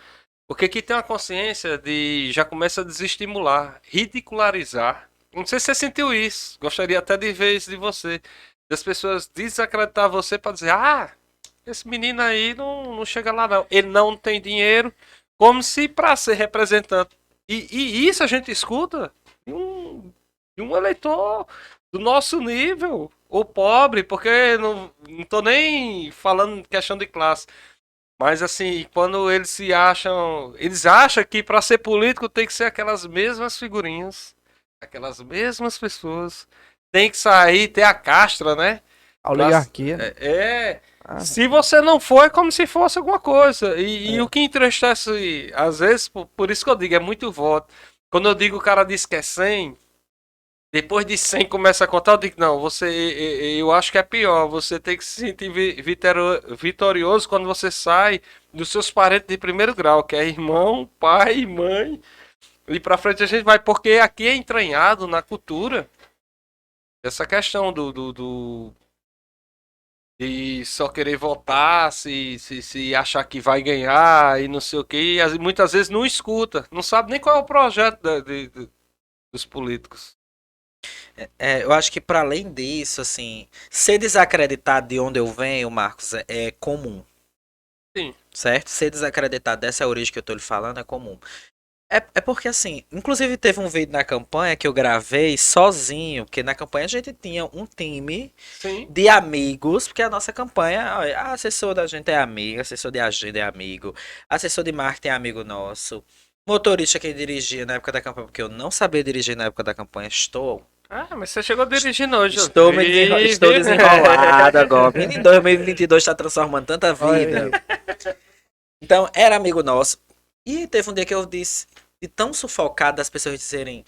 Porque aqui tem uma consciência de já começa a desestimular, ridicularizar. Não sei se você sentiu isso. Gostaria até de ver isso de você. Das pessoas desacreditar você para dizer, ah, esse menino aí não chega lá não. Ele não tem dinheiro, como se para ser representante. E isso a gente escuta de um eleitor do nosso nível, ou pobre, porque não tô nem falando questão de classe. Mas assim, quando eles se acham. Eles acham que para ser político tem que ser aquelas mesmas figurinhas, aquelas mesmas pessoas. Tem que sair, ter a castra, né? A Pra- oligarquia, né? é. Ah, Se você não for, é como se fosse alguma coisa. E é. o que entristece, às vezes, por isso que eu digo, é muito voto. Quando eu digo o cara diz que é 100, depois de 100 começa a contar, eu digo, não, eu acho que é pior. Você tem que se sentir vitorioso quando você sai dos seus parentes de primeiro grau, que é irmão, pai, mãe. E pra frente a gente vai, porque aqui é entranhado na cultura essa questão de só querer votar, se achar que vai ganhar e não sei o que. E muitas vezes não escuta, não sabe nem qual é o projeto dos políticos. Eu acho que para além disso, assim, ser desacreditado de onde eu venho, Marcos, é comum, Sim, certo? Ser desacreditado dessa origem que eu tô lhe falando é comum. É porque, assim, inclusive teve um vídeo na campanha que eu gravei sozinho, porque na campanha a gente tinha um time sim. de amigos, porque a nossa campanha, olha, a assessor da gente é amigo, assessor de agenda é amigo, assessor de marketing é amigo nosso, motorista que dirigia na época da campanha, porque eu não sabia dirigir na época da campanha, Ah, mas você chegou dirigindo hoje, eu estou vi. desenrolado agora. Menino, em 2022 está transformando tanta Olha vida. aí. Então, era amigo nosso. E teve um dia que eu disse, de tão sufocado das pessoas dizerem,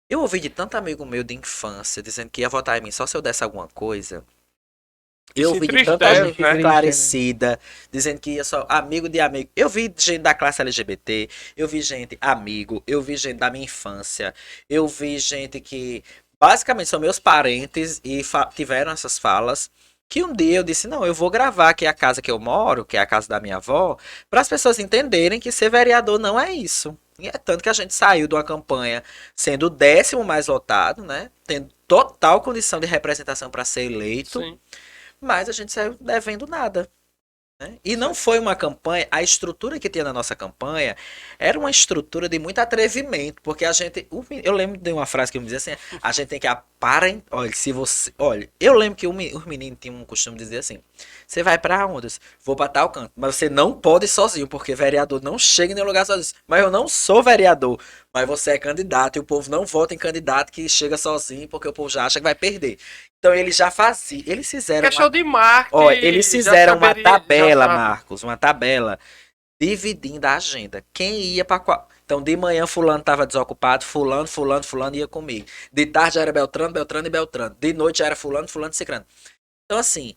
eu ouvi de tanto amigo meu de infância dizendo que ia votar em mim só se eu desse alguma coisa. Eu Isso ouvi de tanta entristece, gente né? esclarecida, dizendo que ia só amigo de amigo. Eu vi gente da classe LGBT, eu vi gente amigo, eu vi gente da minha infância, eu vi gente que basicamente são meus parentes e tiveram essas falas. Que um dia eu disse: não, eu vou gravar aqui a casa que eu moro, que é a casa da minha avó, para as pessoas entenderem que ser vereador não é isso. E é tanto que a gente saiu de uma campanha sendo o 10º mais votado, né? Tendo total condição de representação para ser eleito, Sim. mas a gente saiu devendo nada. Né? E não foi uma campanha, a estrutura que tinha na nossa campanha era uma estrutura de muito atrevimento, porque a gente, eu lembro de uma frase que eu me dizia assim, a gente tem que aparentar, olha, se você, olha, eu lembro que os meninos tinham um costume de dizer assim, você vai pra onde? Eu disse, vou pra tal canto, mas você não pode ir sozinho, porque vereador não chega em nenhum lugar sozinho. Mas eu não sou vereador, mas você é candidato, e o povo não vota em candidato que chega sozinho, porque o povo já acha que vai perder. Então eles já faziam, eles fizeram Questão de marketing, ó, eles já fizeram uma saberia, já tabela, sabe. Marcos, uma tabela dividindo a agenda. Quem ia para qual. Então, de manhã, fulano estava desocupado, fulano ia comigo. De tarde era Beltrano e Beltrano. De noite era fulano e Cicrano. Então, assim,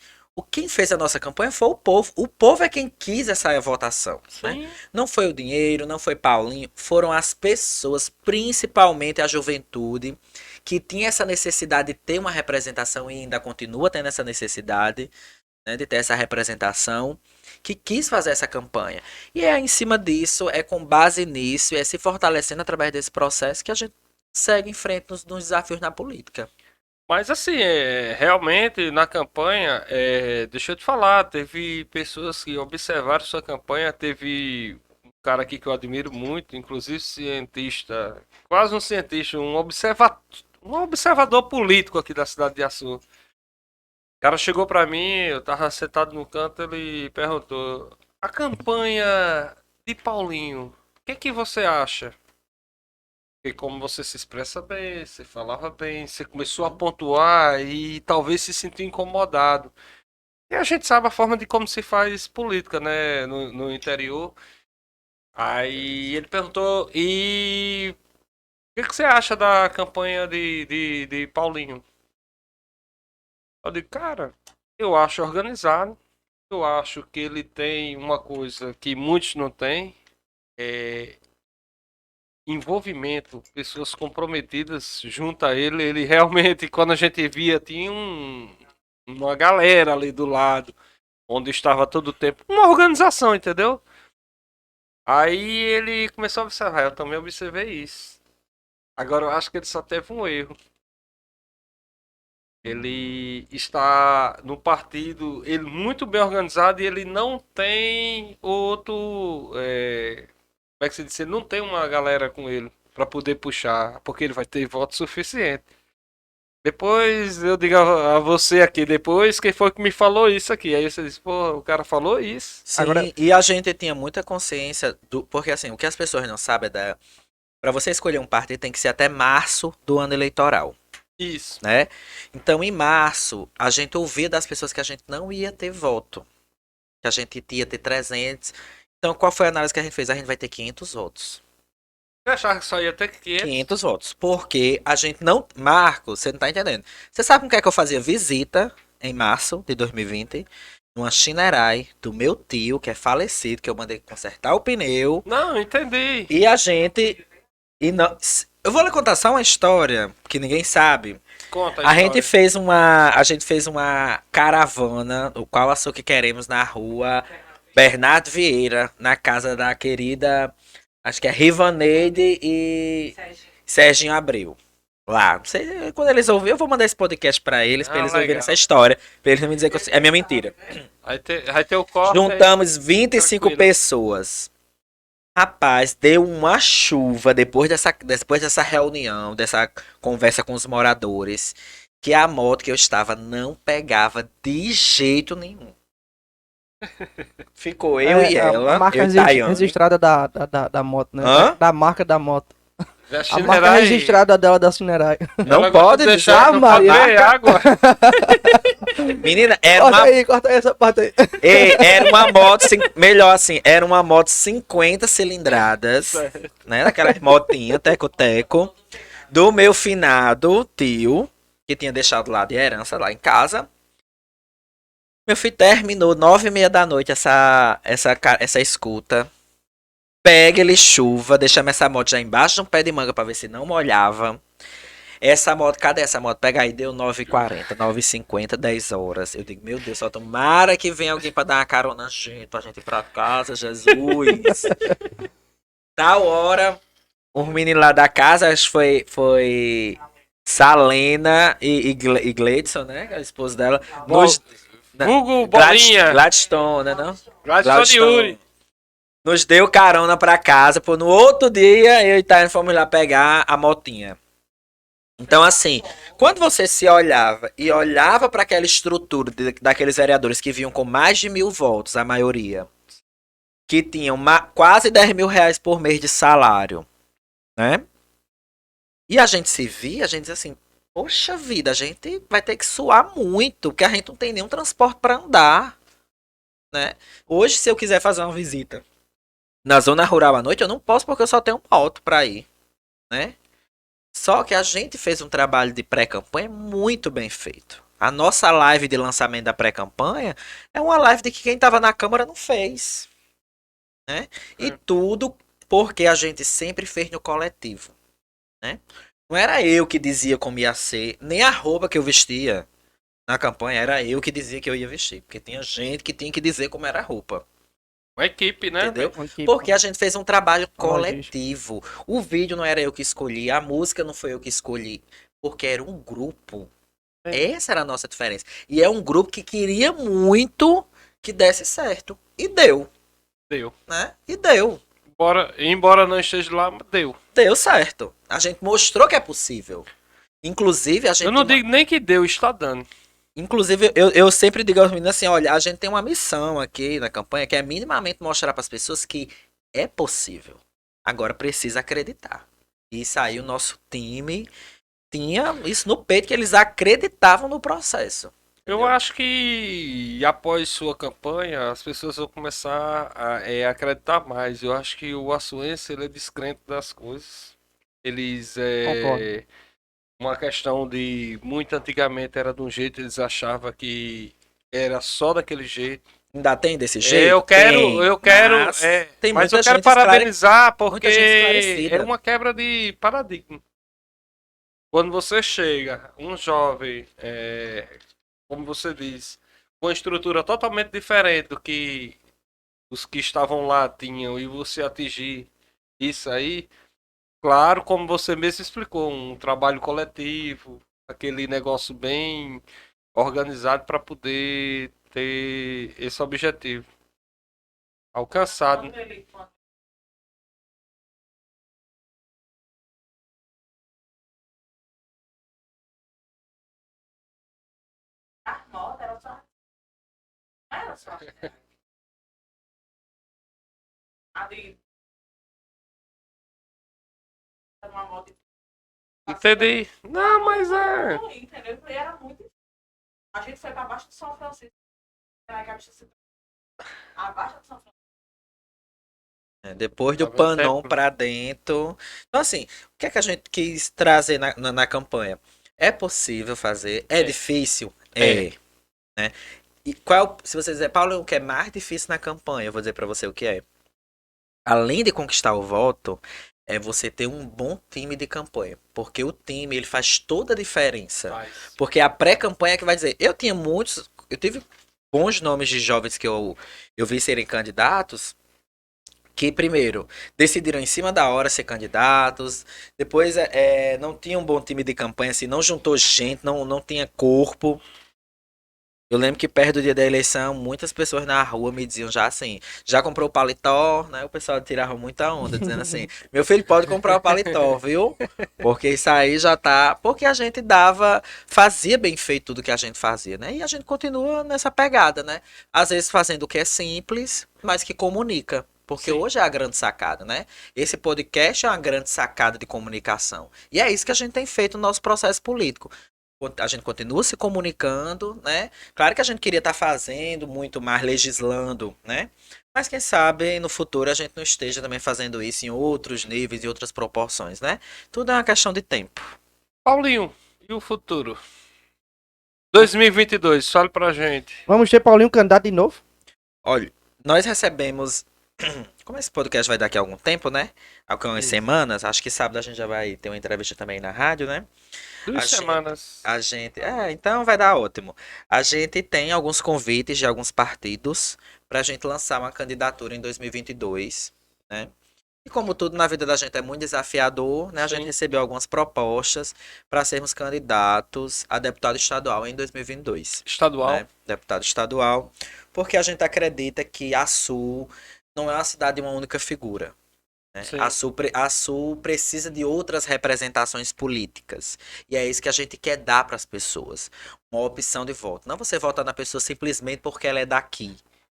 quem fez a nossa campanha foi o povo. O povo é quem quis essa votação, né? Sim. Não foi o dinheiro, não foi Paulinho, foram as pessoas, principalmente a juventude, que tinha essa necessidade de ter uma representação e ainda continua tendo essa necessidade, né, de ter essa representação, que quis fazer essa campanha. E é em cima disso, é com base nisso, é se fortalecendo através desse processo que a gente segue em frente nos desafios na política. Mas assim, realmente na campanha, deixa eu te falar, teve pessoas que observaram sua campanha, teve um cara aqui que eu admiro muito, inclusive cientista, quase um cientista, um observador político aqui da cidade de Açu. O cara chegou pra mim, eu tava sentado no canto, ele perguntou: a campanha de Paulinho, o que que você acha? Porque como você se expressa bem, você falava bem, você começou a pontuar e talvez se sentiu incomodado. E a gente sabe a forma de como se faz política, né, no interior. Aí ele perguntou: e o que que você acha da campanha de Paulinho? Eu digo: cara, eu acho organizado, eu acho que ele tem uma coisa que muitos não têm, é envolvimento, pessoas comprometidas junto a ele. Ele realmente, quando a gente via, tinha uma galera ali do lado, onde estava todo o tempo, uma organização, entendeu? Aí ele começou a observar, eu também observei isso. Agora eu acho que ele só teve um erro. Ele está no partido, ele muito bem organizado e ele não tem outro, como é que se diz? Ele não tem uma galera com ele para poder puxar, porque ele vai ter voto suficiente. Depois eu digo a você aqui, depois quem foi que me falou isso aqui? Aí você diz: pô, o cara falou isso. Sim, Agora- e a gente tinha muita consciência do. Porque assim, o que as pessoas não sabem é da. Pra você escolher um partido tem que ser até março do ano eleitoral, Isso. né? Então, em março, a gente ouvia das pessoas que a gente não ia ter voto, que a gente ia ter 300. Então, qual foi a análise que a gente fez? A gente vai ter 500 votos. Eu achava que só ia ter 500. 500 votos. Porque a gente não. Marcos, você não tá entendendo. Você sabe com que é que eu fazia visita em março de 2020? Numa Shinerai do meu tio, que é falecido, que eu mandei consertar o pneu. Não, entendi. E a gente. E não, eu vou lhe contar só uma história que ninguém sabe. Conta A história. gente fez uma caravana, o qual açúcar queremos na rua Bernardo Vieira, na casa da querida, acho que é Rivaneide e Serginho Abreu. Lá, não sei, quando eles ouvirem, eu vou mandar esse podcast pra eles Ah, eles ouvirem legal. essa história, pra eles não me dizer que é minha mentira. Vai ter o corte. Juntamos 25 tranquilo. pessoas. Rapaz, deu uma chuva depois dessa reunião, dessa conversa com os moradores, que a moto que eu estava não pegava de jeito nenhum. Ficou eu e a ela, marca eu e Tayane. registrada da moto, né? Hã? Da marca da moto. Já A marca registrada dela da Cinerai. Não Ela gosta pode de deixar deixar no Maria. papel água. Menina, era Corta aí essa parte aí. era uma moto, melhor assim, era uma moto 50 cilindradas, né? Daquelas motinhas, teco-teco, do meu finado tio, que tinha deixado lá de herança, lá em casa. Meu filho terminou 9h30 da noite essa escuta. Pega-lhe chuva, deixamos essa moto já embaixo de um pé de manga pra ver se não molhava. Essa moto, cadê essa moto? Pega aí, deu 9h40, 9h50, 10 horas. Eu digo, meu Deus, só tomara que venha alguém pra dar uma carona na gente, pra gente ir pra casa, Jesus. Tal hora, os meninos lá da casa, acho que foi Salena e Gleidson, né? A esposa dela. Nos, Vulgo Bolinha. Gladstone, né não? Gladstone Yuri. Nos deu carona pra casa, pô. No outro dia, eu e Tayane fomos lá pegar a motinha. Então, assim, quando você se olhava e olhava para aquela estrutura daqueles vereadores que vinham com mais de 1.000 votos, a maioria, que tinham quase 10 mil reais por mês de salário, né? E a gente se via, a gente dizia assim, poxa vida, a gente vai ter que suar muito, porque a gente não tem nenhum transporte para andar, né? Hoje, se eu quiser fazer uma visita na zona rural à noite, eu não posso porque eu só tenho moto para ir, né? Só que a gente fez um trabalho de pré-campanha muito bem feito. A nossa live de lançamento da pré-campanha é uma live de que quem estava na Câmara não fez, né? E tudo porque a gente sempre fez no coletivo, né? Não era eu que dizia como ia ser, nem a roupa que eu vestia na campanha, era eu que dizia que eu ia vestir. Porque tinha gente que tinha que dizer como era a roupa. Uma equipe, né? Entendeu? Aqui, Porque a gente fez um trabalho Logística. coletivo. O vídeo não era eu que escolhi, a música não foi eu que escolhi. Porque era um grupo. Essa era a nossa diferença. E é um grupo que queria muito que desse certo. E deu, Deu. né? E deu. Embora não esteja lá, deu. Deu certo. A gente mostrou que é possível. Inclusive, a gente Eu não tem uma- digo nem que deu, está dando. Inclusive, eu sempre digo aos meninos assim, olha, a gente tem uma missão aqui na campanha que é minimamente mostrar para as pessoas que é possível. Agora precisa acreditar. Isso aí o nosso time tinha isso no peito, que eles acreditavam no processo. Eu Entendeu? acho que após sua campanha, as pessoas vão começar a acreditar mais. Eu acho que o Açuense ele é descrente das coisas. Eles Concordo. uma questão de muito antigamente era de um jeito, eles achavam que era só daquele jeito. Ainda tem desse É, jeito? Tem, eu quero, mas tem mas muita eu quero gente parabenizar muita gente porque esclarecida. é uma quebra de paradigma. Quando você chega, um jovem, como você diz, com uma estrutura totalmente diferente do que os que estavam lá tinham, e você atingir isso aí, claro, como você mesmo explicou, um trabalho coletivo, aquele negócio bem organizado para poder ter esse objetivo alcançado. Entendi. Não, mas é. Entendeu? E era muito. A gente foi pra baixo do São Francisco. Abaixo do São Francisco. Depois do Tá vendo? Panon Tempo. pra dentro. Então, assim, o que é que a gente quis trazer na campanha? É possível fazer? É difícil? É. Né? E qual, se você dizer, Paulo, o que é mais difícil na campanha? Eu vou dizer pra você o que é. Além de conquistar o voto, é você ter um bom time de campanha. Porque o time, ele faz toda a diferença. Faz. Porque a pré-campanha é que vai dizer, eu tive bons nomes de jovens que eu vi serem candidatos, que primeiro decidiram em cima da hora ser candidatos, depois não tinha um bom time de campanha, assim, não juntou gente, não tinha corpo. Eu lembro que perto do dia da eleição, muitas pessoas na rua me diziam já assim, já comprou o paletó, né? O pessoal tirava muita onda, dizendo assim, meu filho pode comprar o paletó, viu? Porque isso aí já tá. Porque a gente fazia bem feito tudo que a gente fazia, né? E a gente continua nessa pegada, né? Às vezes fazendo o que é simples, mas que comunica. Porque Sim. hoje é a grande sacada, né? Esse podcast é uma grande sacada de comunicação. E é isso que a gente tem feito no nosso processo político. A gente continua se comunicando, né? Claro que a gente queria estar fazendo muito mais, legislando, né? Mas quem sabe no futuro a gente não esteja também fazendo isso em outros níveis e outras proporções, né? Tudo é uma questão de tempo. Paulinho, e o futuro? 2022, fale pra gente. Vamos ter Paulinho candidato de novo? Olha, nós recebemos. Como esse podcast vai daqui a algum tempo, né? Algumas Isso. semanas, acho que sábado a gente já vai ter uma entrevista também na rádio, né? 2 A gente- semanas. Então vai dar ótimo. A gente tem alguns convites de alguns partidos para a gente lançar uma candidatura em 2022, né? E como tudo na vida da gente é muito desafiador, né? A gente Sim. recebeu algumas propostas para sermos candidatos a deputado estadual em 2022, Estadual. né? Deputado estadual, porque a gente acredita que a Sul não é uma cidade de uma única figura, né? Sim. A Sul precisa de outras representações políticas. E é isso que a gente quer dar para as pessoas. Uma opção de voto. Não você votar na pessoa simplesmente porque ela é daqui.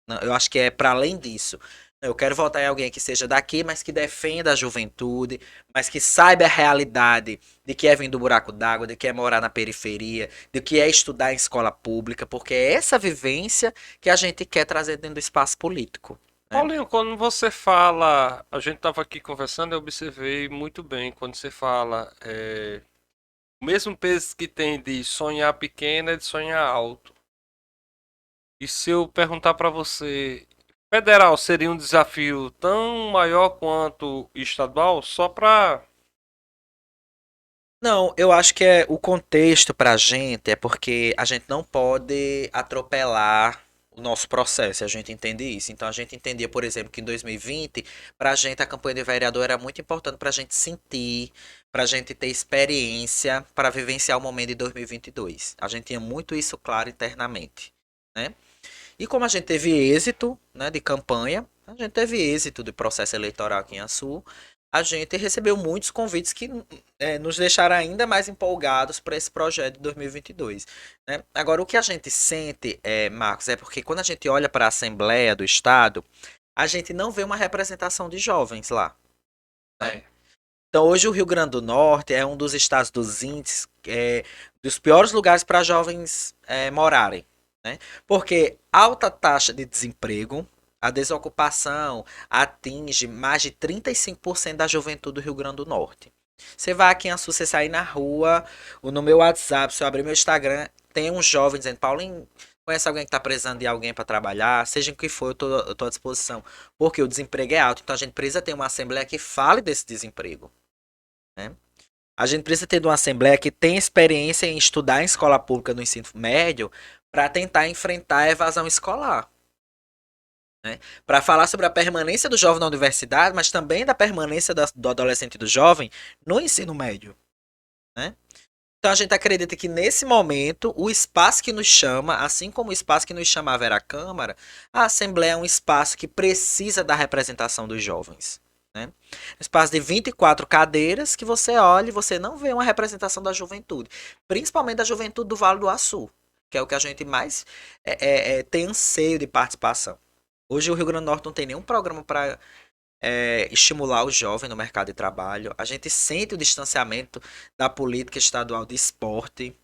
Não, eu acho que é para além disso. Eu quero votar em alguém que seja daqui, mas que defenda a juventude, mas que saiba a realidade de que é vir do buraco d'água, de que é morar na periferia, de que é estudar em escola pública, porque é essa vivência que a gente quer trazer dentro do espaço político. Paulinho, quando você fala, a gente estava aqui conversando, eu observei muito bem quando você fala, o mesmo peso que tem de sonhar pequeno é de sonhar alto. E se eu perguntar para você, federal seria um desafio tão maior quanto estadual? Só para. Não, eu acho que o contexto pra gente é porque a gente não pode atropelar o nosso processo, e a gente entende isso. Então a gente entendia, por exemplo, que em 2020, para a gente a campanha de vereador era muito importante para a gente sentir, para a gente ter experiência, para vivenciar o momento de 2022. A gente tinha muito isso claro internamente, né? E como a gente teve êxito, né, de campanha, a gente teve êxito do processo eleitoral aqui em Açu, a gente recebeu muitos convites que nos deixaram ainda mais empolgados para esse projeto de 2022. Né? Agora, o que a gente sente, Marcos, é porque quando a gente olha para a Assembleia do Estado, a gente não vê uma representação de jovens lá. Né? Então, hoje o Rio Grande do Norte é um dos estados dos índices, dos piores lugares para jovens morarem. Né? Porque alta taxa de desemprego, a desocupação atinge mais de 35% da juventude do Rio Grande do Norte. Você vai aqui em Açu, você sair na rua, ou no meu WhatsApp, se eu abrir meu Instagram, tem um jovem dizendo, Paulinho, conhece alguém que está precisando de alguém para trabalhar? Seja o que for, eu tô à disposição. Porque o desemprego é alto, então a gente precisa ter uma assembleia que fale desse desemprego. Né? A gente precisa ter uma assembleia que tenha experiência em estudar em escola pública no ensino médio para tentar enfrentar a evasão escolar. Né? Para falar sobre a permanência do jovem na universidade, mas também da permanência do adolescente e do jovem no ensino médio. Né? Então a gente acredita que nesse momento o espaço que nos chama, assim como o espaço que nos chamava era a Câmara, a Assembleia é um espaço que precisa da representação dos jovens. Né? Um espaço de 24 cadeiras que você olha e você não vê uma representação da juventude, principalmente da juventude do Vale do Açu, que é o que a gente mais tem anseio de participação. Hoje o Rio Grande do Norte não tem nenhum programa para estimular o jovem no mercado de trabalho. A gente sente o distanciamento da política estadual de esporte.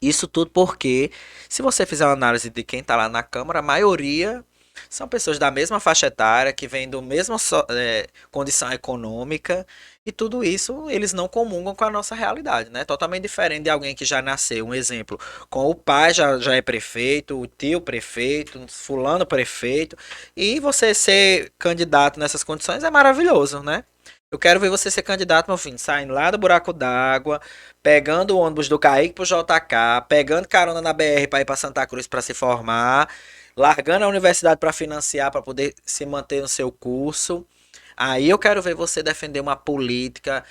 Isso tudo porque, se você fizer uma análise de quem está lá na Câmara, a maioria são pessoas da mesma faixa etária, que vêm da mesma condição econômica, e tudo isso eles não comungam com a nossa realidade, né? Totalmente diferente de alguém que já nasceu, um exemplo, com o pai já é prefeito, o tio prefeito, fulano prefeito, e você ser candidato nessas condições é maravilhoso, né? Eu quero ver você ser candidato, meu filho, saindo lá do buraco d'água, pegando o ônibus do Caíque pro JK, pegando carona na BR para ir para Santa Cruz para se formar, largando a universidade para financiar, para poder se manter no seu curso. Aí eu quero ver você defender uma política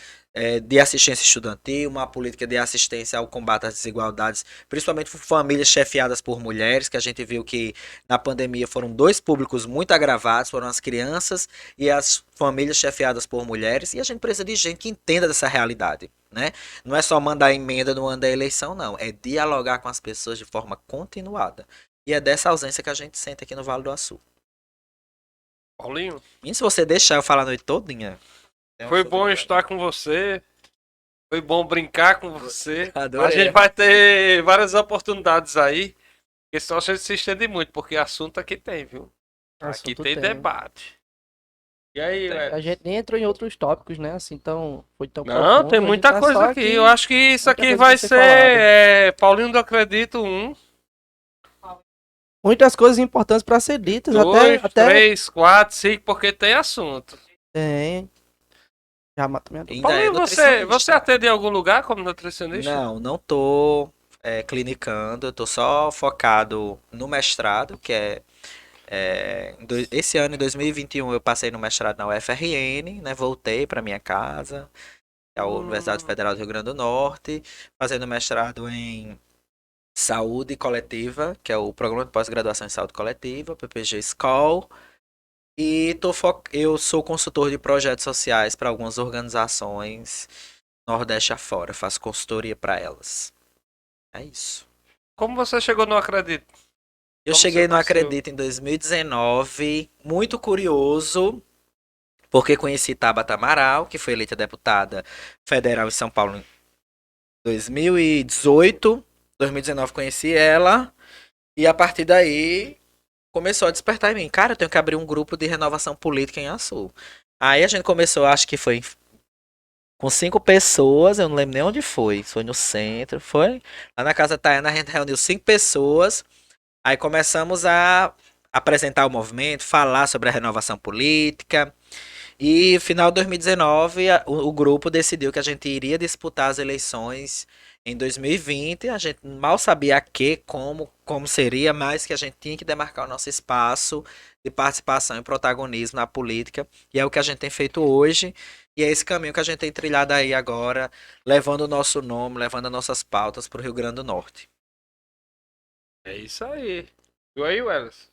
de assistência estudantil, uma política de assistência ao combate às desigualdades, principalmente por famílias chefiadas por mulheres, que a gente viu que na pandemia foram dois públicos muito agravados, foram as crianças e as famílias chefiadas por mulheres, e a gente precisa de gente que entenda dessa realidade. Né? Não é só mandar emenda no ano da eleição, não. É dialogar com as pessoas de forma continuada. E é dessa ausência que a gente sente aqui no Vale do Açu. Paulinho, E se você deixar eu falar a noite todinha. foi bom estar com você. Foi bom brincar com você. Adorei. A gente vai ter várias oportunidades aí. Porque senão a gente se estende muito, porque assunto aqui tem, viu? Aqui Assunto tem debate. E aí, velho? A gente nem entrou em outros tópicos, né? Assim, foi tão Não, profundo, tem a gente muita tá coisa só aqui. Eu acho que isso muita aqui coisa vai pra ser ser Paulinho do Acredito 1, Muitas coisas importantes para ser ditas, 2, até 3, 4, 5, porque tem assunto. tem. Já matou minha dúvida. Ainda Paulinho, é nutricionista. você atende em algum lugar como nutricionista? Não tô clinicando, eu tô só focado no mestrado, que esse ano, em 2021, eu passei no mestrado na UFRN, né? Voltei para minha casa, que é a Universidade Federal do Rio Grande do Norte, fazendo mestrado em Saúde Coletiva, que é o Programa de Pós-Graduação em Saúde Coletiva, PPG School. E eu sou consultor de projetos sociais para algumas organizações Nordeste afora, faço consultoria para elas. É isso. Como você chegou no Acredito? Eu Como cheguei você no nasceu? Acredito em 2019, muito curioso, porque conheci Tabata Amaral, que foi eleita deputada federal em São Paulo em 2018. 2019 conheci ela, e a partir daí começou a despertar em mim. Cara, eu tenho que abrir um grupo de renovação política em Açu. Aí a gente começou, acho que foi com 5 pessoas, eu não lembro nem onde foi. Foi no centro, foi lá na casa da Tayana, a gente reuniu 5 pessoas. Aí começamos a apresentar o movimento, falar sobre a renovação política. E final de 2019, o grupo decidiu que a gente iria disputar as eleições Em 2020, a gente mal sabia como seria, mas que a gente tinha que demarcar o nosso espaço de participação e protagonismo na política. E é o que a gente tem feito hoje. E é esse caminho que a gente tem trilhado aí agora, levando o nosso nome, levando as nossas pautas para o Rio Grande do Norte. É isso aí. E aí, Welles?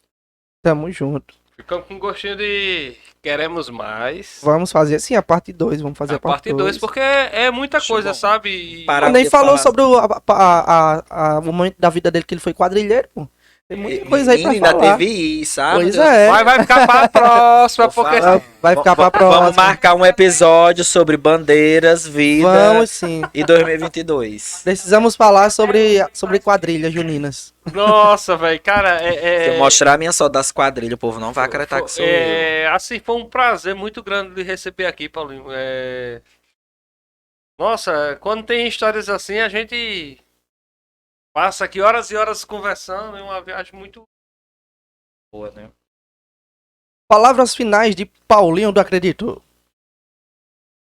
Tamo junto. Ficamos com gostinho de queremos mais. Vamos fazer assim a parte 2. Vamos fazer A parte 2, porque é muita Acho coisa, bom. sabe? E- Para- Nem de falou falar. sobre o momento da vida dele que ele foi quadrilheiro, pô. Tem muita coisa aí pra Ainda falar. teve isso, ah, Pois meu Deus. é. Vai ficar pra próxima, Vou porque... falar. Vai ficar pra Vamos próxima. marcar um episódio sobre bandeiras, vida Vamos sim. e 2022. Precisamos falar sobre quadrilhas juninas. Nossa, velho, cara, Se eu mostrar a minha só das quadrilhas, o povo não vai acreditar que sou eu. assim, foi um prazer muito grande lhe receber aqui, Paulinho. Nossa, quando tem histórias assim, a gente passa aqui horas e horas conversando, é uma viagem muito Boa, né? Palavras finais de Paulinho do Acredito.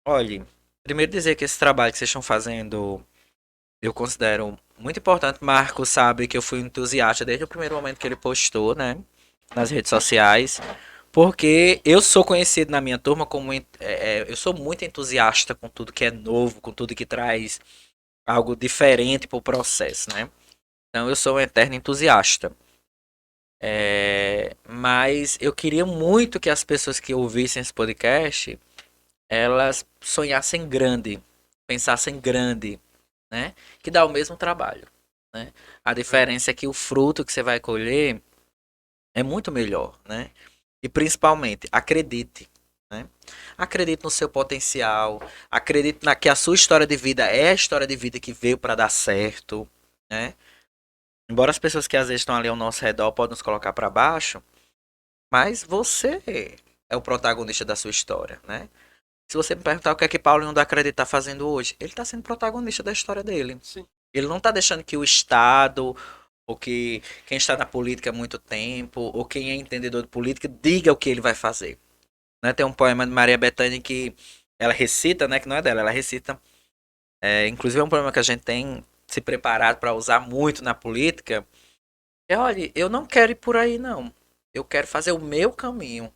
Olha, primeiro dizer que esse trabalho que vocês estão fazendo, eu considero muito importante. Marco sabe que eu fui entusiasta desde o primeiro momento que ele postou, né? Nas redes sociais. Porque eu sou conhecido na minha turma como... eu sou muito entusiasta com tudo que é novo, com tudo que traz algo diferente pro processo, né? Então eu sou um eterno entusiasta. Mas eu queria muito que as pessoas que ouvissem esse podcast, elas sonhassem grande, pensassem grande, né? Que dá o mesmo trabalho, né? A diferença é que o fruto que você vai colher é muito melhor, né? E principalmente, acredite, né? Acredite no seu potencial, acredite que a sua história de vida é a história de vida que veio para dar certo, né? Embora as pessoas que às vezes estão ali ao nosso redor podem nos colocar para baixo, mas você é o protagonista da sua história, né? Se você me perguntar o que é que Paulinho do Acredito tá fazendo hoje, ele tá sendo protagonista da história dele. Sim. Ele não tá deixando que o Estado, ou que quem está na política há muito tempo, ou quem é entendedor de política, diga o que ele vai fazer. Né? Tem um poema de Maria Bethânia que ela recita, né? Que não é dela, ela recita. Inclusive é um poema que a gente tem se preparado para usar muito na política. Olha, eu não quero ir por aí, não. Eu quero fazer o meu caminho.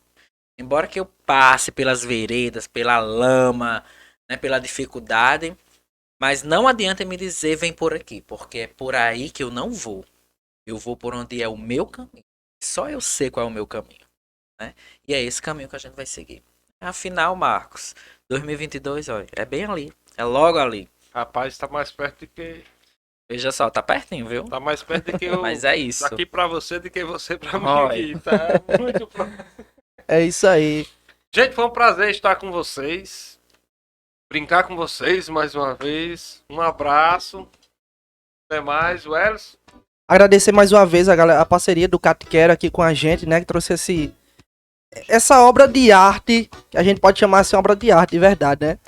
Embora que eu passe pelas veredas, pela lama, né, pela dificuldade, mas não adianta me dizer vem por aqui, porque é por aí que eu não vou. Eu vou por onde é o meu caminho. Só eu sei qual é o meu caminho, né? E é esse caminho que a gente vai seguir. Afinal, Marcos, 2022, olha, é bem ali, é logo ali. Rapaz, tá mais perto do que... Veja só, tá pertinho, viu? Tá mais perto do que eu... Mas é isso. Daqui pra você do que você pra mim Olha. aqui. Tá muito próximo. É isso aí. Gente, foi um prazer estar com vocês. Brincar com vocês mais uma vez. Um abraço. Até mais, Welles. Agradecer mais uma vez a parceria do Catiquero aqui com a gente, né? Que trouxe essa obra de arte, que a gente pode chamar assim obra de arte, de verdade, né?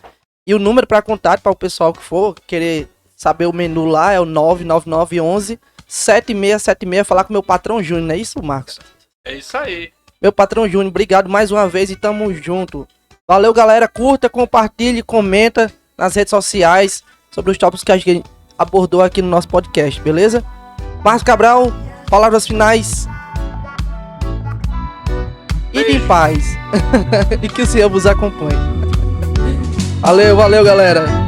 E o número para contato para o pessoal que for querer saber o menu lá é o 99911 7676. Falar com meu patrão Júnior, não é isso, Marcos? É isso aí. Meu patrão Júnior, obrigado mais uma vez e tamo junto. Valeu, galera. Curta, compartilhe, comenta nas redes sociais sobre os tópicos que a gente abordou aqui no nosso podcast, beleza? Marcos Cabral, palavras finais. Ide em paz. E que o Senhor vos acompanhe. Valeu, galera.